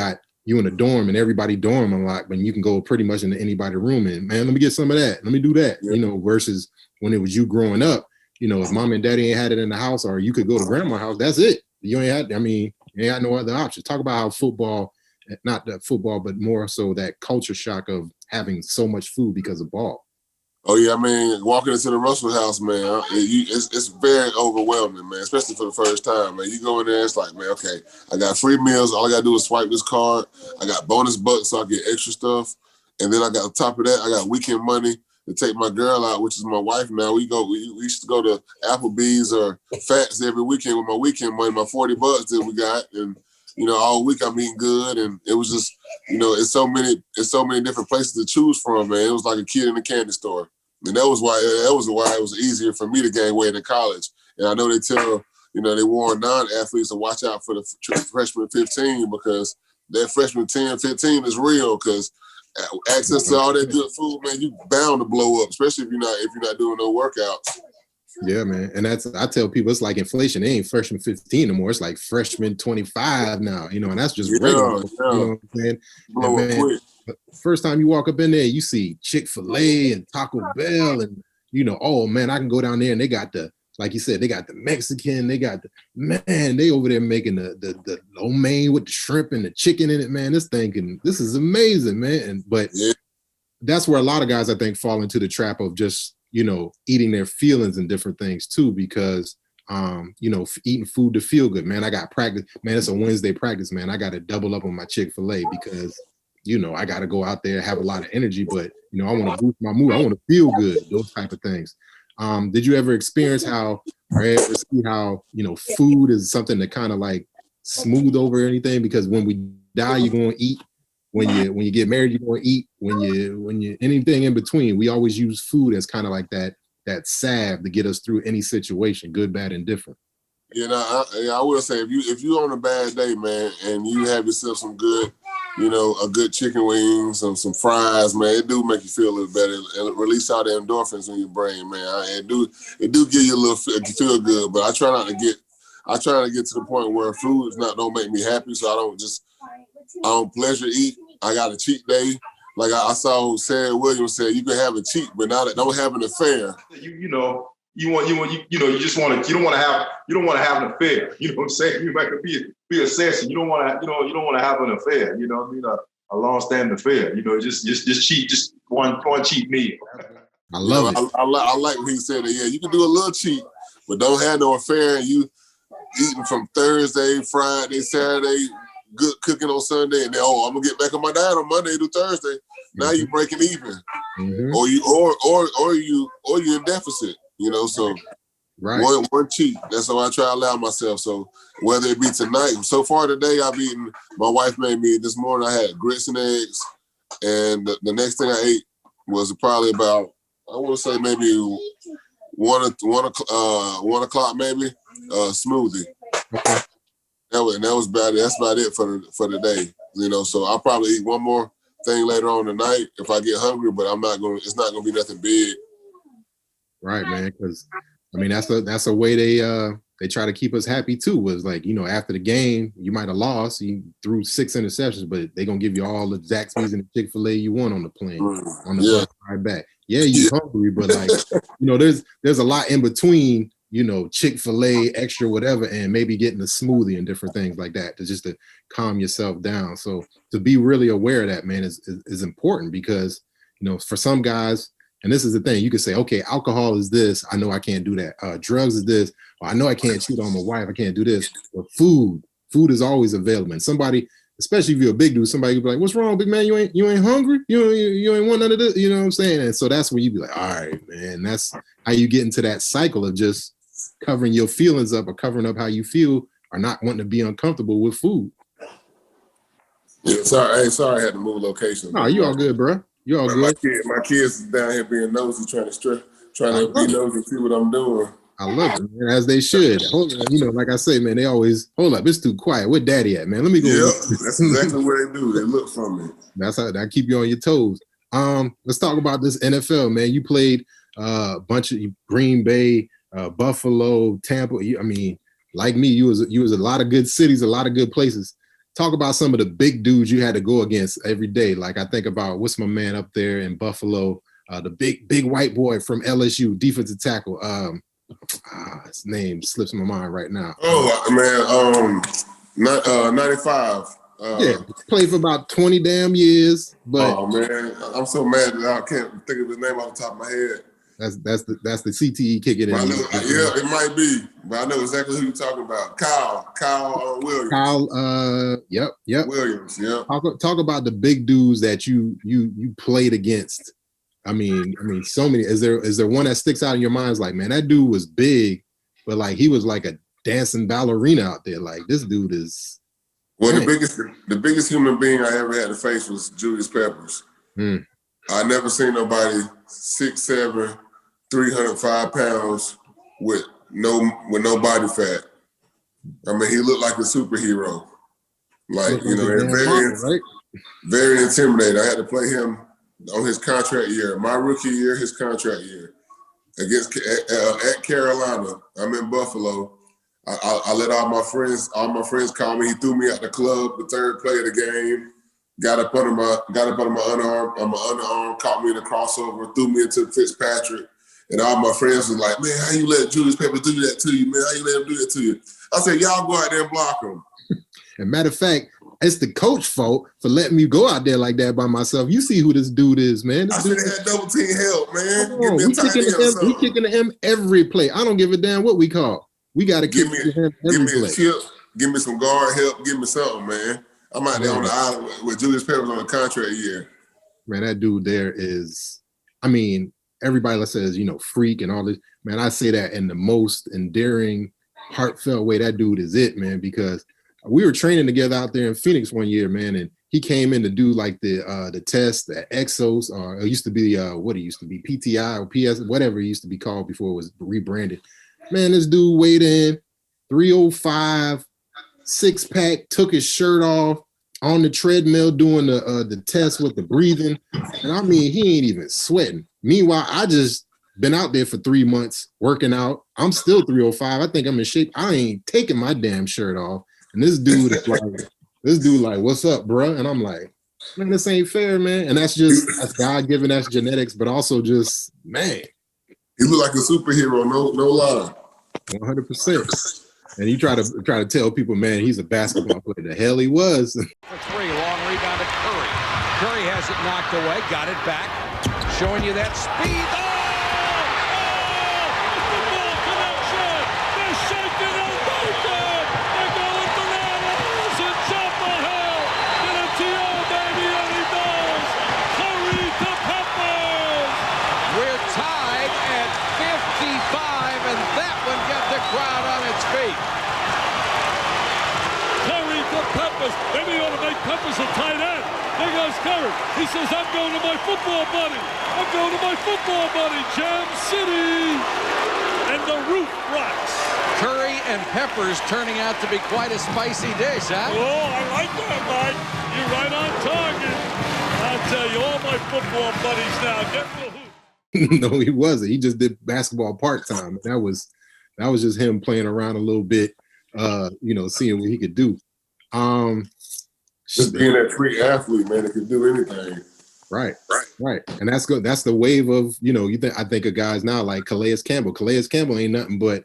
in a dorm and everybody dorm unlocked, but you can go pretty much into anybody's room and, man, let me get some of that, let me do that, you know, versus when it was you growing up, you know, if mom and daddy ain't had it in the house, or you could go to grandma's house, that's it. You ain't had, I mean, you ain't got no other options. Talk about how football, not that football, but more so that culture shock of having so much food because of ball. Oh yeah, I mean, walking into the Russell House, man, it's very overwhelming, man. Especially for the first time, man. You go in there, it's like, man, okay, I got free meals. All I gotta do is swipe this card. I got bonus bucks, so I get extra stuff, and then I got on top of that, I got weekend money to take my girl out, which is my wife now. We used to go to Applebee's or Fats every weekend with my weekend money, my $40 that we got, and you know, all week I'm eating good, and it was just, you know, it's so many different places to choose from, man. It was like a kid in a candy store, and that was why it was easier for me to gain weight in college. And I know they tell, you know, they warn non-athletes to watch out for the freshman 15, because that freshman 10, 15 is real, because access to all that good food, man, you bound to blow up, especially if you're not doing no workouts. Yeah, man. And I tell people, it's like inflation. It ain't freshman 15 anymore. It's like freshman 25 now, you know, and that's just regular. Yeah. You know what I'm saying? Blow up quick. First time you walk up in there, you see Chick-fil-A and Taco Bell, and you know, oh man, I can go down there and they got the, like you said, they got the Mexican, they got they over there making the lo mein with the shrimp and the chicken in it, man. This is amazing, man. But that's where a lot of guys, I think, fall into the trap of just, you know, eating their feelings and different things too, because you know, eating food to feel good, man. I got practice, man. It's a Wednesday practice, man. I got to double up on my Chick-fil-A because, you know, I got to go out there, have a lot of energy, but you know, I want to boost my mood. I want to feel good, those type of things. Did you ever experience how, or ever see how, you know, food is something to kind of like smooth over anything? Because when we die, you're going to eat. When you get married, you're going to eat. When you anything in between, we always use food as kind of like that that salve to get us through any situation, good, bad, and different. You know, I will say if you're on a bad day, man, and you have yourself some good, a good chicken wings and some fries, man, it do make you feel a little better and release all the endorphins in your brain, man. It do give you a little feel good, but I try not to get to the point where food don't make me happy, so I don't pleasure eat. I got a cheat day. Like I saw Sarah Williams say, you can have a cheat, but don't have an affair. You don't want to have an affair. You know what I'm saying? You might be a session. You don't want to have an affair. You know what I mean? A long-standing affair. Just cheat, just one cheat meal. I love it. I like when he said that. Yeah, you can do a little cheat, but don't have no affair. And you eating from Thursday, Friday, Saturday, good cooking on Sunday, and then I'm gonna get back on my diet on Monday through Thursday. Now you breaking even, or you in deficit. So right. one cheat. That's how I try to allow myself. So whether it be tonight, so far today, I've eaten. My wife made me this morning. I had grits and eggs, and the next thing I ate was probably about, I want to say maybe one o'clock maybe, smoothie. Okay. That was about it. That's about it for the day. So I'll probably eat one more thing later on tonight if I get hungry, but it's not gonna be nothing big. Right, man. Because I mean, that's a way they try to keep us happy too. Was like, after the game, you might have lost, you threw 6 interceptions, but they're gonna give you all the Zaxby's and the Chick-fil-A you want on the plane, on the bus ride back. Yeah, you're hungry, but like, there's a lot in between, Chick-fil-A, extra whatever, and maybe getting a smoothie and different things like that to calm yourself down. So to be really aware of that, man, is important because, for some guys, and this is the thing, you could say, okay, alcohol is this, I know I can't do that. Drugs is this, or I know I can't cheat on my wife, I can't do this. But food is always available. And somebody, especially if you're a big dude, somebody would be like, what's wrong, big man? You ain't hungry? You ain't want none of this? You know what I'm saying? And so that's where you be like, all right, man, that's how you get into that cycle of just covering your feelings up or covering up how you feel or not wanting to be uncomfortable with food. Yeah, sorry I had to move location. No, you all good, bro. You all good. My kids is down here being nosy, trying to be nosy and see what I'm doing. I love it, man, as they should. Hold on, like I say, man, they always, hold up, it's too quiet. Where daddy at, man? Let me go. Yeah, that's exactly what they do. They look for me. That's how I keep you on your toes. Let's talk about this NFL, man. You played a bunch of Green Bay, Buffalo, Tampa. Like me, you was a lot of good cities, a lot of good places. Talk about some of the big dudes you had to go against every day. Like I think about what's my man up there in Buffalo, the big white boy from LSU, defensive tackle. His name slips my mind right now. Oh man, 95. Yeah, played for about 20 damn years. But oh man, I'm so mad that I can't think of his name off the top of my head. That's the CTE kicking in. It might be, but I know exactly who you're talking about. Kyle Williams. Yep. Williams, yeah. Talk about the big dudes that you played against. I mean, so many. Is there one that sticks out in your mind? It's like, man, that dude was big, but like he was like a dancing ballerina out there. Like this dude is. Well, the biggest human being I ever had to face was Julius Peppers. I never seen nobody 6'7", 305 pounds with no body fat. I mean, he looked like a superhero. Like, very intimidating. I had to play him on his contract year, my rookie year, his contract year, at Carolina. I'm in Buffalo. I let all my friends call me. He threw me out the club the third play of the game. Got up under my underarm, caught me in a crossover, threw me into Fitzpatrick. And all my friends was like, man, how you let Julius Peppers do that to you, man? How you let him do that to you? I said, y'all go out there and block him. And matter of fact, it's the coach's fault for letting me go out there like that by myself. You see who this dude is, man. I should have had double team help, man. We kicking to him every play. I don't give a damn what we call. We got to kick to him every play. A chip, give me some guard help, give me something, man. I'm out there on the island with Julius Peppers on a contract year. Man, that dude there is, everybody says, freak and all this. Man, I say that in the most endearing, heartfelt way. That dude is it, man, because we were training together out there in Phoenix one year, man, and he came in to do like the test, the Exos, or it used to be what it used to be, PTI or PS, whatever it used to be called before it was rebranded. Man, this dude weighed in 305, 6-pack, took his shirt off on the treadmill doing the test with the breathing. And I mean, he ain't even sweating. Meanwhile, I just been out there for 3 months working out. I'm still 305. I think I'm in shape. I ain't taking my damn shirt off. And this dude is like, what's up, bro? And I'm like, man, this ain't fair, man. And that's God-given, that's genetics, but also just, man. He look like a superhero, no lie. 100%. And he try to tell people, man, he's a basketball player. The hell he was. For three, long rebound to Curry. Curry has it knocked away, got it back, showing you that speed. Oh! The ball connection! They're shaking and bacon! They're going bananas in Chapel Hill! Get a T.O., baby, and he does! Curry to Peppers! We're tied at 55, and that one got the crowd on its feet. Curry to Peppers. Maybe you ought to make Peppers a tight end. There goes Curry. He says, I'm going to my football buddy. I'm going to my football buddy, Jam City. And the roof rocks. Curry and Peppers turning out to be quite a spicy dish, huh? Oh, I like that, Mike. You're right on target. I'll tell you, all my football buddies now get the hoop. No, he wasn't. He just did basketball part-time. That was just him playing around a little bit, seeing what he could do. Just being that free athlete, man, that can do anything. Right. And that's good. That's the wave of, I think of guys now like Calais Campbell. Calais Campbell ain't nothing but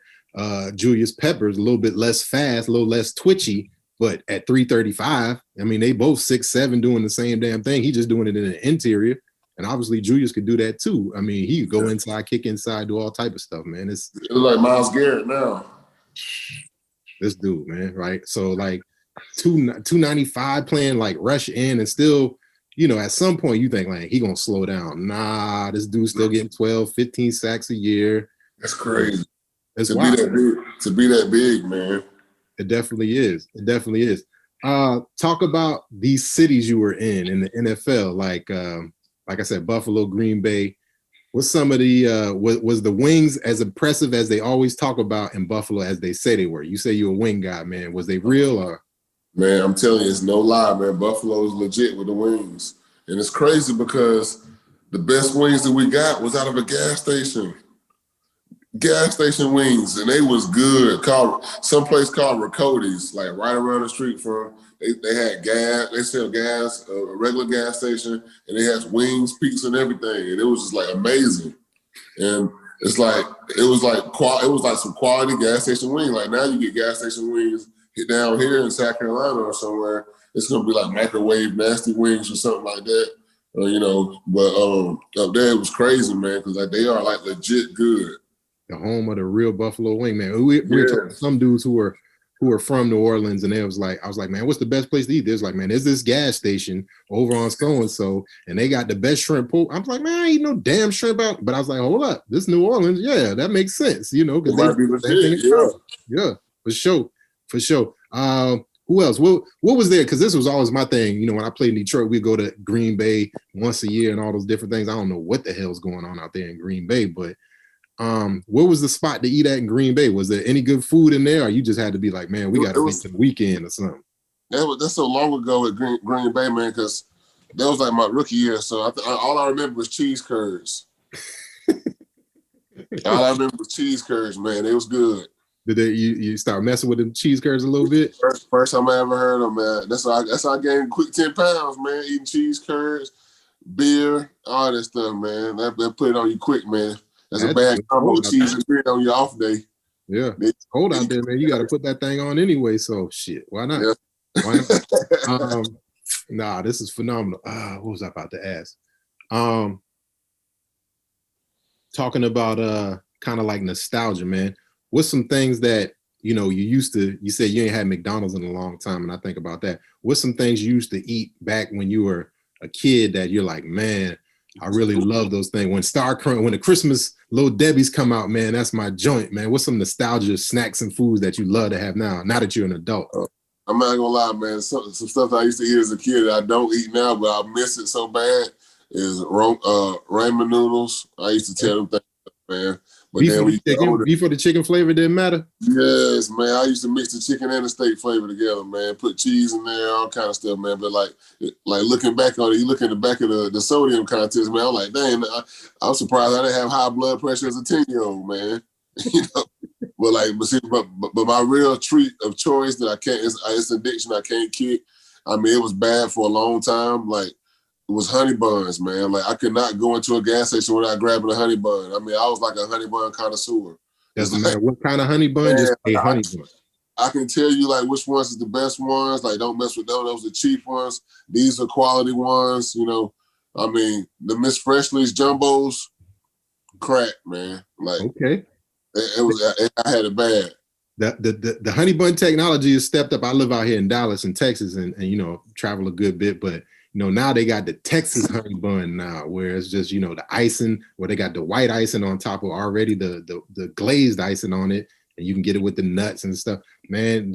Julius Peppers, a little bit less fast, a little less twitchy, but at 335, I mean, they both 6'7", doing the same damn thing. He just doing it in the interior. And obviously Julius could do that too. I mean, he could go inside, kick inside, do all type of stuff, man. It's like Myles Garrett now. This dude, man, right? So like 295 playing like rush in and still, at some point you think like he gonna slow down. Nah, this dude's still getting 12, 15 sacks a year. That's crazy. It's to be that big, man. It definitely is. Talk about these cities you were in the NFL, like I said, Buffalo, Green Bay. What's some of the was the wings as impressive as they always talk about in Buffalo as they say they were? You say you're a wing guy, man. Was they real or? Man, I'm telling you, it's no lie, man. Buffalo is legit with the wings. And it's crazy because the best wings that we got was out of a gas station. Gas station wings, and they was good. Someplace called Ricoti's, like right around the street from. They had gas. They sell gas, a regular gas station, and they had wings, pizza, and everything. And it was just like amazing. And it was like some quality gas station wing. Like now you get gas station wings down here in South Carolina or somewhere. It's gonna be like microwave nasty wings or something like that. But up there it was crazy, man, because like they are like legit good. The home of the real Buffalo wing, man. We were talking to some dudes who were from New Orleans, and I was like, man, what's the best place to eat? There's like, man, there's this gas station over on so-and-so, and they got the best shrimp pool. I'm like, man, I ain't no damn shrimp out. But I was like, hold up, this New Orleans, yeah, that makes sense, because yeah, for sure. Who else? What was there? Because this was always my thing. When I played in Detroit, we'd go to Green Bay once a year and all those different things. I don't know what the hell's going on out there in Green Bay, but where was the spot to eat at in Green Bay? Was there any good food in there, or you just had to be like, man, we got to wait till the weekend or something? That's so long ago at Green Bay, man, because that was like my rookie year. So all I remember was cheese curds. All I remember was cheese curds, man. It was good. Did you start messing with them cheese curds a little bit? First time I ever heard them, man. That's how I gained quick 10 pounds, man. Eating cheese curds, beer, all that stuff, man. That put it on you quick, man. That's a bad combo. Cheese and beer on your off day. Yeah, it's cold out there, man. You got to put that thing on anyway. So shit, why not? Yeah. Why not? Nah, this is phenomenal. What was I about to ask? Talking about kind of like nostalgia, man. What's some things that you said you ain't had McDonald's in a long time, and I think about that. What's some things you used to eat back when you were a kid that you're like, man, I really love those things. When the Christmas Little Debbie's come out, man, that's my joint, man. What's some nostalgia snacks and foods that you love to have now that you're an adult? I'm not gonna lie, man. Some stuff I used to eat as a kid that I don't eat now, but I miss it so bad. Is ramen noodles. I used to tear them things up, man. But Beef then or when the you get chicken, older, beef or the chicken flavor didn't matter. yes, man. I used to mix the chicken and the steak flavor together, man. Put cheese in there, all kind of stuff, man. But like looking back on it, you look in the back of the sodium contest, man. I'm like, dang, I'm surprised I didn't have high blood pressure as a 10-year-old, man. You know. But my real treat of choice that I can't, it's an addiction I can't kick. I mean, it was bad for a long time. Like, it was honey buns, man. Like, I could not go into a gas station without grabbing a honey bun. I mean, I was like a honey bun connoisseur. Doesn't matter what kind of honey bun, just a honey bun. I can tell you like which ones is the best ones. Like, don't mess with those. Those are the cheap ones. These are quality ones. You know, I mean, the Miss Freshley's jumbos, crack, man. Like, okay. I had it bad. The honey bun technology has stepped up. I live out here in Dallas in Texas and you know, travel a good bit, but you know, now they got the Texas honey bun now, where it's just, you know, the icing, where they got the white icing on top of already the glazed icing on it, and you can get it with the nuts and stuff. Man,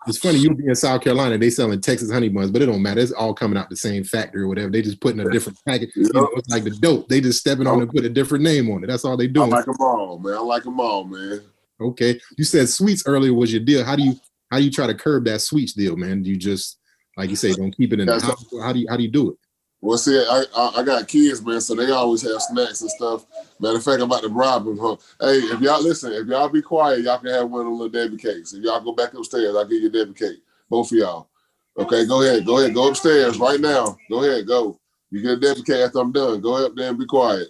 it's funny, you'll be in South Carolina, they selling Texas honey buns, but it don't matter. It's all coming out the same factory or whatever. They just putting a different package. You know, it's like the dope. They just stepping on and put a different name on it. That's all they doing. I like them all, man. I like them all, man. Okay. You said sweets earlier was your deal. How do you try to curb that sweets deal, man? Do you just, like you say, don't keep it in the house? How do you do it? Well, see, I got kids, man, so they always have snacks and stuff. Matter of fact, I'm about to bribe them. Huh? Hey, if y'all be quiet, y'all can have one of the little Debbie cakes. If y'all go back upstairs, I'll give you a Debbie cake. Both of y'all. Okay, go ahead. Go upstairs right now. Go ahead, go. You get a Debbie cake after I'm done. Go up there and be quiet.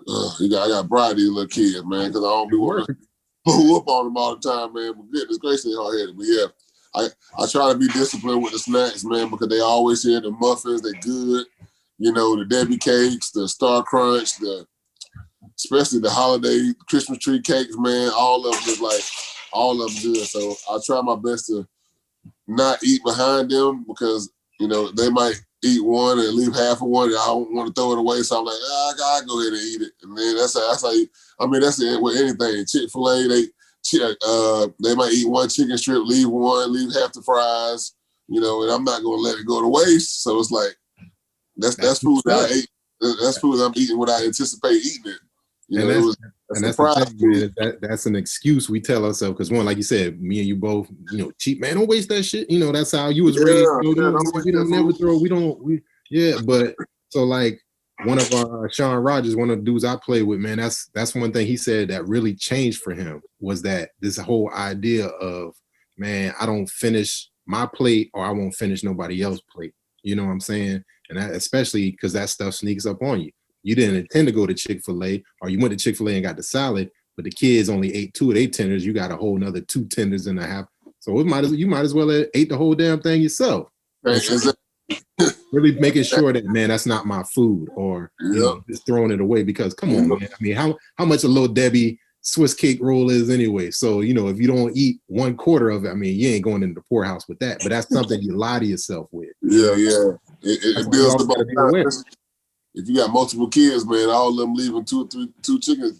I got bribe these little kids, man, because I don't be wanting to pull up on them all the time, man. But goodness gracious, they hard-headed. But yeah, I try to be disciplined with the snacks, man, because they always hear the muffins, they good. You know, the Debbie cakes, the Star Crunch, especially the holiday Christmas tree cakes, man. All of them good. So I try my best to not eat behind them because, you know, they might eat one and leave half of one and I don't want to throw it away. So I'm like, I gotta go ahead and eat it. And then that's how that's it with anything. Chick-fil-A, they might eat one chicken strip, leave half the fries, you know, and I'm not gonna let it go to waste. So it's like that's food that I ate. That's food I'm eating when I anticipate eating it. You know, that's the thing, man. That's an excuse we tell ourselves because one, like you said, me and you both, you know, cheap man, don't waste that shit. You know, that's how you was raised. But so like one of Sean Rogers, one of the dudes I play with, man, that's one thing he said that really changed for him was that this whole idea of, man, I don't finish my plate or I won't finish nobody else's plate. You know what I'm saying? And that, especially because that stuff sneaks up on you. You didn't intend to go to Chick-fil-A, or you went to Chick-fil-A and got the salad, but the kids only ate 2 of their tenders. You got a whole nother 2 tenders and a half. So you might as well have ate the whole damn thing yourself. Really making sure that, man, that's not my food, or you know, just throwing it away because come on, man. I mean, how much a little Debbie Swiss cake roll is anyway? So, you know, if you don't eat 1/4 of it, I mean, you ain't going into the poorhouse with that. But that's something you lie to yourself with. Yeah. It builds the if you got multiple kids, man, all of them leaving two chicken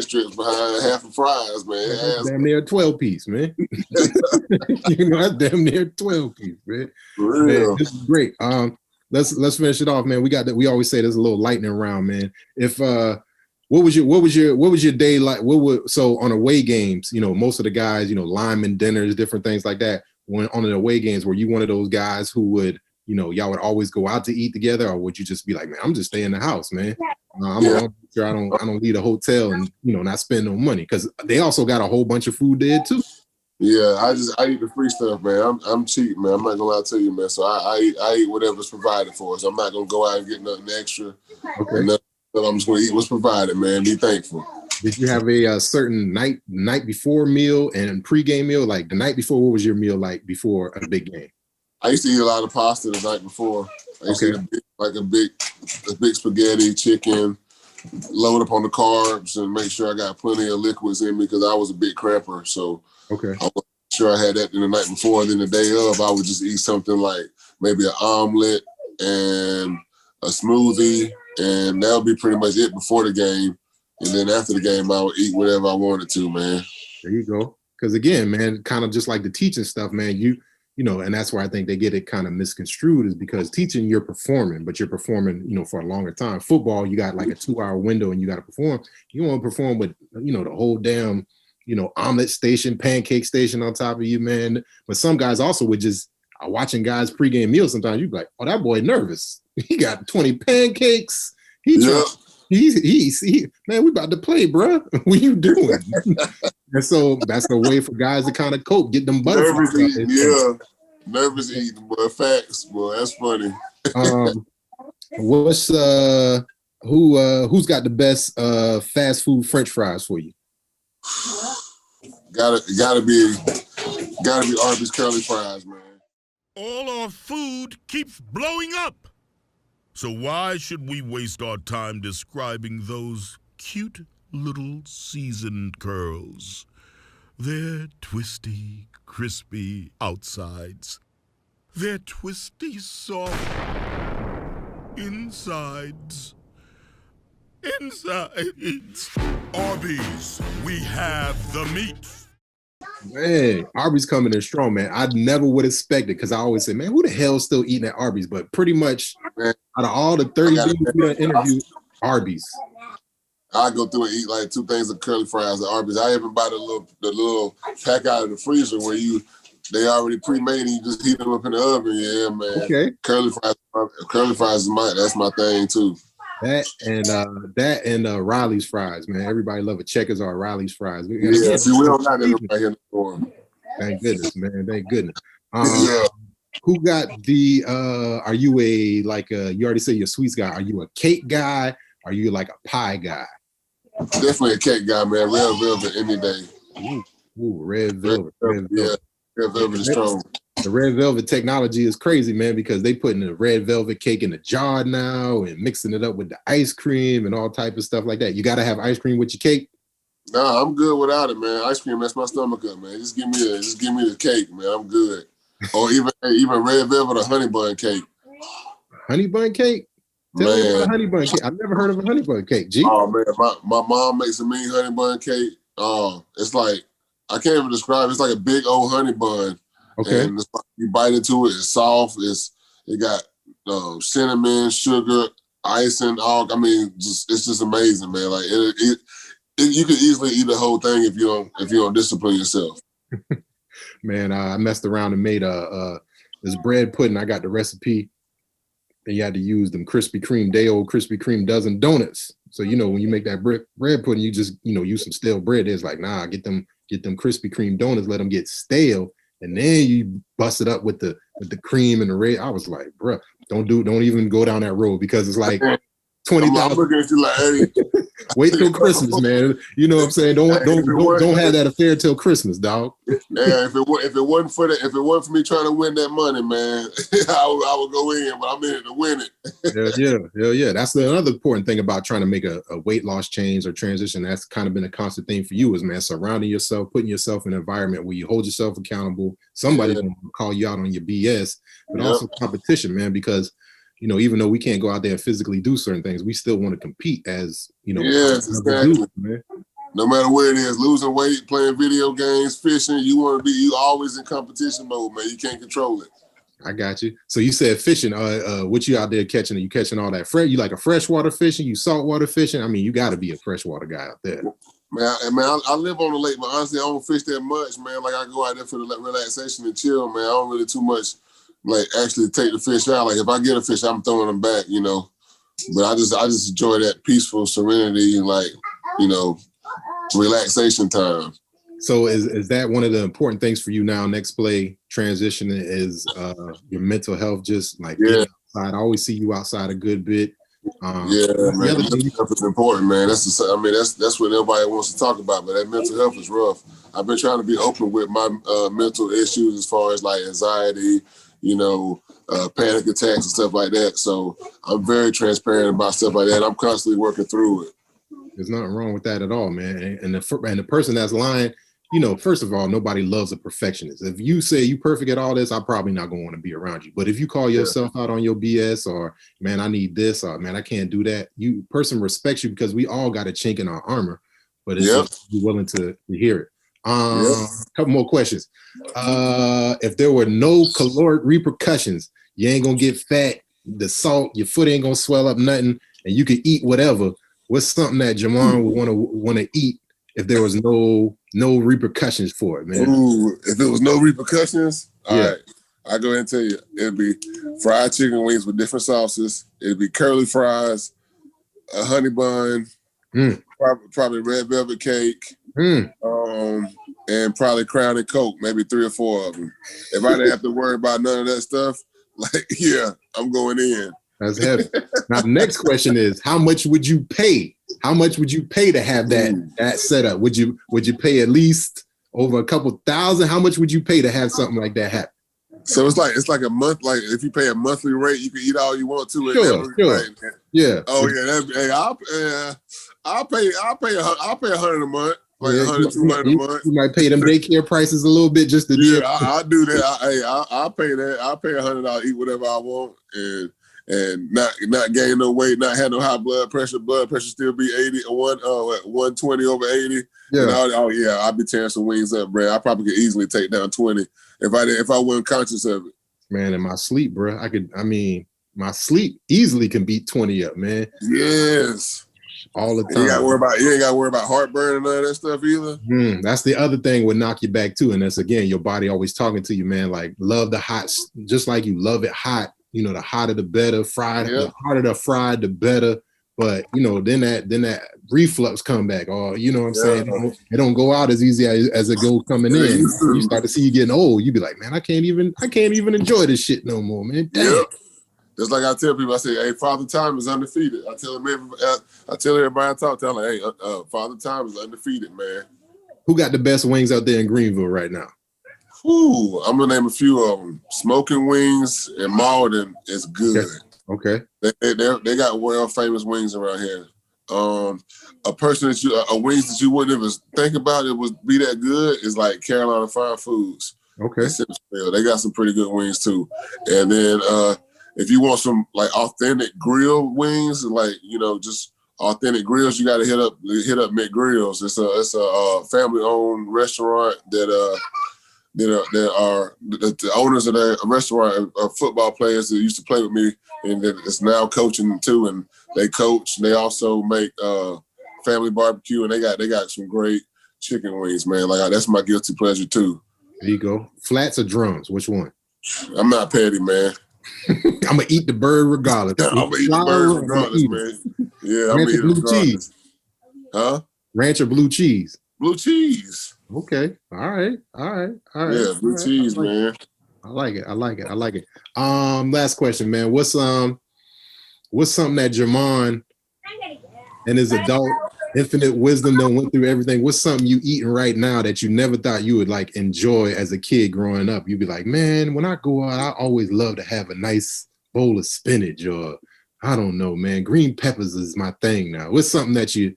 strips behind, half of fries, man. That's damn near a 12-piece, man. You know, that's damn near 12-piece, man. For real. Man, this is great. Let's finish it off, man. We always say there's a little lightning round, man. If what was your day like? So on away games, you know, most of the guys, you know, lineman dinners, different things like that. When on the away games, were you one of those guys who would, you know, y'all would always go out to eat together, or would you just be like, man, I'm just staying in the house, man. I'm sure I don't need a hotel and, you know, not spend no money because they also got a whole bunch of food there too. Yeah, I eat the free stuff, man. I'm cheap, man. I'm not gonna lie to you, man. So I eat whatever's provided for us. I'm not gonna go out and get nothing extra. Okay. I'm just gonna eat what's provided, man. Be thankful. Did you have a certain night before meal and pregame meal? Like the night before, what was your meal like before a big game? I used to eat a lot of pasta the night before. I used to eat a big spaghetti, chicken, load up on the carbs, and make sure I got plenty of liquids in me because I was a big crapper. So I was sure I had that in the night before. And then the day of, I would just eat something like maybe an omelet and a smoothie, and that would be pretty much it before the game. And then after the game, I would eat whatever I wanted to, man. There you go. Because again, man, kind of just like the teaching stuff, man, and that's why I think they get it kind of misconstrued, is because teaching, you're performing, but you're performing, for a longer time. Football, you got like a 2-hour window and you got to perform. You want to perform with, the whole damn, omelet station, pancake station on top of you, man. But some guys also would just watching guys pregame meals. Sometimes you'd be like, oh, that boy nervous. He got 20 pancakes. He man, we about to play, bro. What you doing? And so that's the way for guys to kind of cope, get them butterflies. Nervous eating, boy. Facts, boy. That's funny. What's who's got the best fast food French fries for you? Gotta be Arby's curly fries, man. All our food keeps blowing up. So why should we waste our time describing those cute little seasoned curls? They're twisty, crispy outsides. They're twisty, soft insides. Arby's, we have the meat. Man, Arby's coming in strong, man. I never would expect it, because I always say, man, who the hell's still eating at Arby's? But pretty much out of all the 30 dudes we done interviewed, Arby's. I go through and eat like 2 things of curly fries at Arby's. I even buy the little pack out of the freezer where they already pre-made and you just heat them up in the oven. Yeah, man. Okay. Curly fries is that's my thing too. That and Riley's fries, man. Everybody love it. Checkers are Riley's fries. We don't got them right here anymore. Thank goodness, man. Thank goodness. Who got the? Are you you already said you're a sweets guy? Are you a cake guy? Are you like a pie guy? Definitely a cake guy, man. Red velvet any day. Ooh, red velvet. Yeah, red velvet is strong. The red velvet technology is crazy, man, because they putting the red velvet cake in a jar now and mixing it up with the ice cream and all type of stuff like that. You got to have ice cream with your cake? Nah, I'm good without it, man. Ice cream mess my stomach up, man. Just give me the cake, man. I'm good. Or even red velvet or honey bun cake. Honey bun cake? Tell me about a honey bun cake. I've never heard of a honey bun cake. G? Oh man, my mom makes a mean honey bun cake. It's like, I can't even describe it. It's like a big old honey bun. Okay. And it's like you bite into it, it's soft. It got cinnamon, sugar, ice, and all. I mean, it's just amazing, man. Like you could easily eat the whole thing if you don't discipline yourself. Man, I messed around and made this bread pudding. I got the recipe, and you had to use them Krispy Kreme, day old Krispy Kreme dozen donuts. So when you make that bread pudding, you just use some stale bread. It's like, nah, get them Krispy Kreme donuts, let them get stale. And then you bust it up with the cream and the red. I was like, bro, don't even go down that road, because it's like 20,000. I'm looking at you like, hey. Wait till Christmas, man. You know what I'm saying? Don't have that affair till Christmas, dog. Yeah, if it wasn't for me trying to win that money, man, I would go in, but I'm in it to win it. Yeah. That's another important thing about trying to make a weight loss change or transition. That's kind of been a constant thing for you, is, man, surrounding yourself, putting yourself in an environment where you hold yourself accountable. Somebody's gonna call you out on your BS, but also competition, man, because even though we can't go out there and physically do certain things, we still want to compete as, Yes, exactly. Man. No matter where it is, losing weight, playing video games, fishing, you always in competition mode, man. You can't control it. I got you. So you said fishing. What you out there catching? Are you catching all that fresh? You like a freshwater fishing? You saltwater fishing? I mean, you got to be a freshwater guy out there. Man, I live on the lake, but honestly, I don't fish that much, man. Like, I go out there for the relaxation and chill, man. I don't really too much like actually take the fish out. Like, if I get a fish, I'm throwing them back, But I just enjoy that peaceful serenity, like, relaxation time. So is that one of the important things for you now? Next play transition is your mental health, just like outside. I always see you outside a good bit. Man, mental health is important, man. That's what everybody wants to talk about, but that mental health is rough. I've been trying to be open with my mental issues as far as like anxiety, panic attacks and stuff like that. So I'm very transparent about stuff like that. I'm constantly working through it. There's nothing wrong with that at all, man. And the person that's lying, first of all, nobody loves a perfectionist. If you say you perfect at all this, I'm probably not going to want to be around you. But if you call yourself out on your BS, or, man, I need this, or, man, I can't do that, person respects you, because we all got a chink in our armor, but it's just be willing to hear it. Couple more questions. If there were no caloric repercussions, you ain't gonna get fat, the salt, your foot ain't gonna swell up, nothing, and you can eat whatever. What's something that Jamon would want to eat if there was no repercussions for it, man? Ooh, if there was no repercussions, all right. I'll go ahead and tell you, it'd be fried chicken wings with different sauces. It'd be curly fries, a honey bun, probably red velvet cake, and probably Crown and Coke, maybe 3 or 4 of them. If I didn't have to worry about none of that stuff, like, yeah, I'm going in. That's heavy. Now, the next question is, how much would you pay? How much would you pay to have that set up? Would you pay at least over a couple thousand? How much would you pay to have something like that happen? So it's like a month. Like if you pay a monthly rate, you can eat all you want to. Sure. Yeah. Oh yeah. I'll pay 100 a month. Like 100, 200 a month. You might pay them daycare prices a little bit just to do it. I'll do that. I'll pay that. I'll pay $100. I'll eat whatever I want and not gain no weight, not have no high blood pressure. Blood pressure still be 120 over 80. Yeah. I'll be tearing some wings up, bro. I probably could easily take down 20 if I wasn't conscious of it. Man, in my sleep, bro, my sleep easily can beat 20 up, man. Yes. All the time. You ain't got to worry about heartburn and none of that stuff either. That's the other thing would knock you back too. And that's, again, your body always talking to you, man. Like, love the hot, just like you love it hot. You know, the hotter the better. Fried, the hotter the fried, the better. But then that reflux come back. Or you know what I'm saying? It don't go out as easy as it go coming in. You start to see you getting old. You be like, man, I can't even enjoy this shit no more, man. Damn. Yep. Just like I tell people, I say, hey, Father Time is undefeated. I tell everybody I talk to, I'm like, hey, Father Time is undefeated, man. Who got the best wings out there in Greenville right now? Ooh, I'm gonna name a few of them. Smoking Wings in Malden is good. Okay. They got world famous wings around here. A person a wings that you wouldn't even think about it would be that good is like Carolina Fine Foods. Okay. They got some pretty good wings too. And then if you want some like authentic grill wings, like just authentic grills, you got to hit up McGrills. It's a family owned restaurant that the owners of that restaurant are football players that used to play with me, and it's now coaching too. And they coach. They also make family barbecue, and they got some great chicken wings, man. Like that's my guilty pleasure too. There you go. Flats or drums? Which one? I'm not petty, man. I'm gonna eat the bird regardless. I'm gonna eat the bird regardless, man. Yeah, I'm gonna eat it regardless. Cheese. Huh? Ranch or blue cheese? Blue cheese. Okay. All right. Yeah, blue cheese, man. I like it. Last question, man. What's something that Jamon and his adult infinite wisdom done went through everything? What's something you eating right now that you never thought you would like enjoy as a kid growing up? You'd be like, man, when I go out, I always love to have a nice bowl of spinach, or I don't know, man, green peppers is my thing now. What's something that you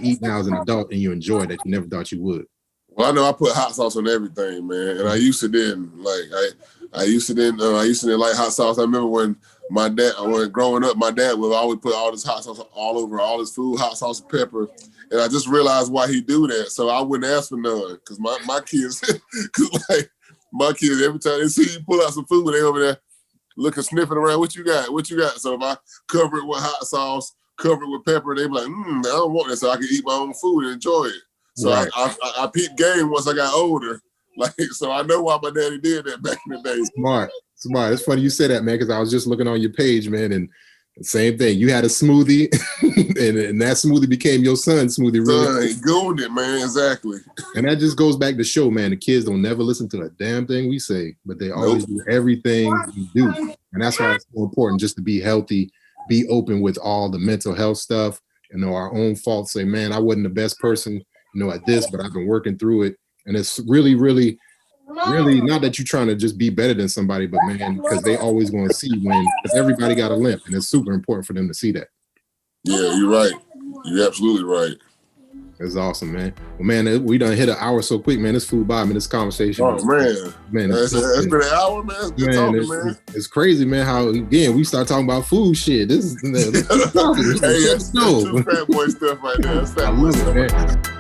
eat now as an adult and you enjoy that you never thought you would? Well, I know I put hot sauce on everything, man, and I used to didn't like hot sauce. I remember when growing up, my dad would always put all this hot sauce all over all his food, hot sauce and pepper, and I just realized why he do that. So I wouldn't ask for none because my kids, every time they see you pull out some food, they over there looking, sniffing around. What you got? So if I cover it with hot sauce, cover it with pepper, they be like, I don't want that, so I can eat my own food and enjoy it. So right. I peeped game once I got older. So I know why my daddy did that back in the day. Smart. It's funny you say that, man, because I was just looking on your page, man, and same thing. You had a smoothie, and that smoothie became your son's smoothie. Really, he gooned it, man. Exactly. And that just goes back to show, man. The kids don't never listen to a damn thing we say, but they always do everything we do, and that's why it's so important just to be healthy, be open with all the mental health stuff, and know our own faults. Say, man, I wasn't the best person, at this, but I've been working through it. And it's really, really, really not that you're trying to just be better than somebody, but man, because they always going to see because everybody got a limp, and it's super important for them to see that. Yeah, you're right. You're absolutely right. It's awesome, man. Well, man, we done hit an hour so quick, man. This flew by, man. This conversation. Oh, man. It's been an hour, man. It's good talking, man. It's crazy, man, how, again, we start talking about food shit. This is hey, that's two fat boy stuff right there. That's fat boy stuff. Man.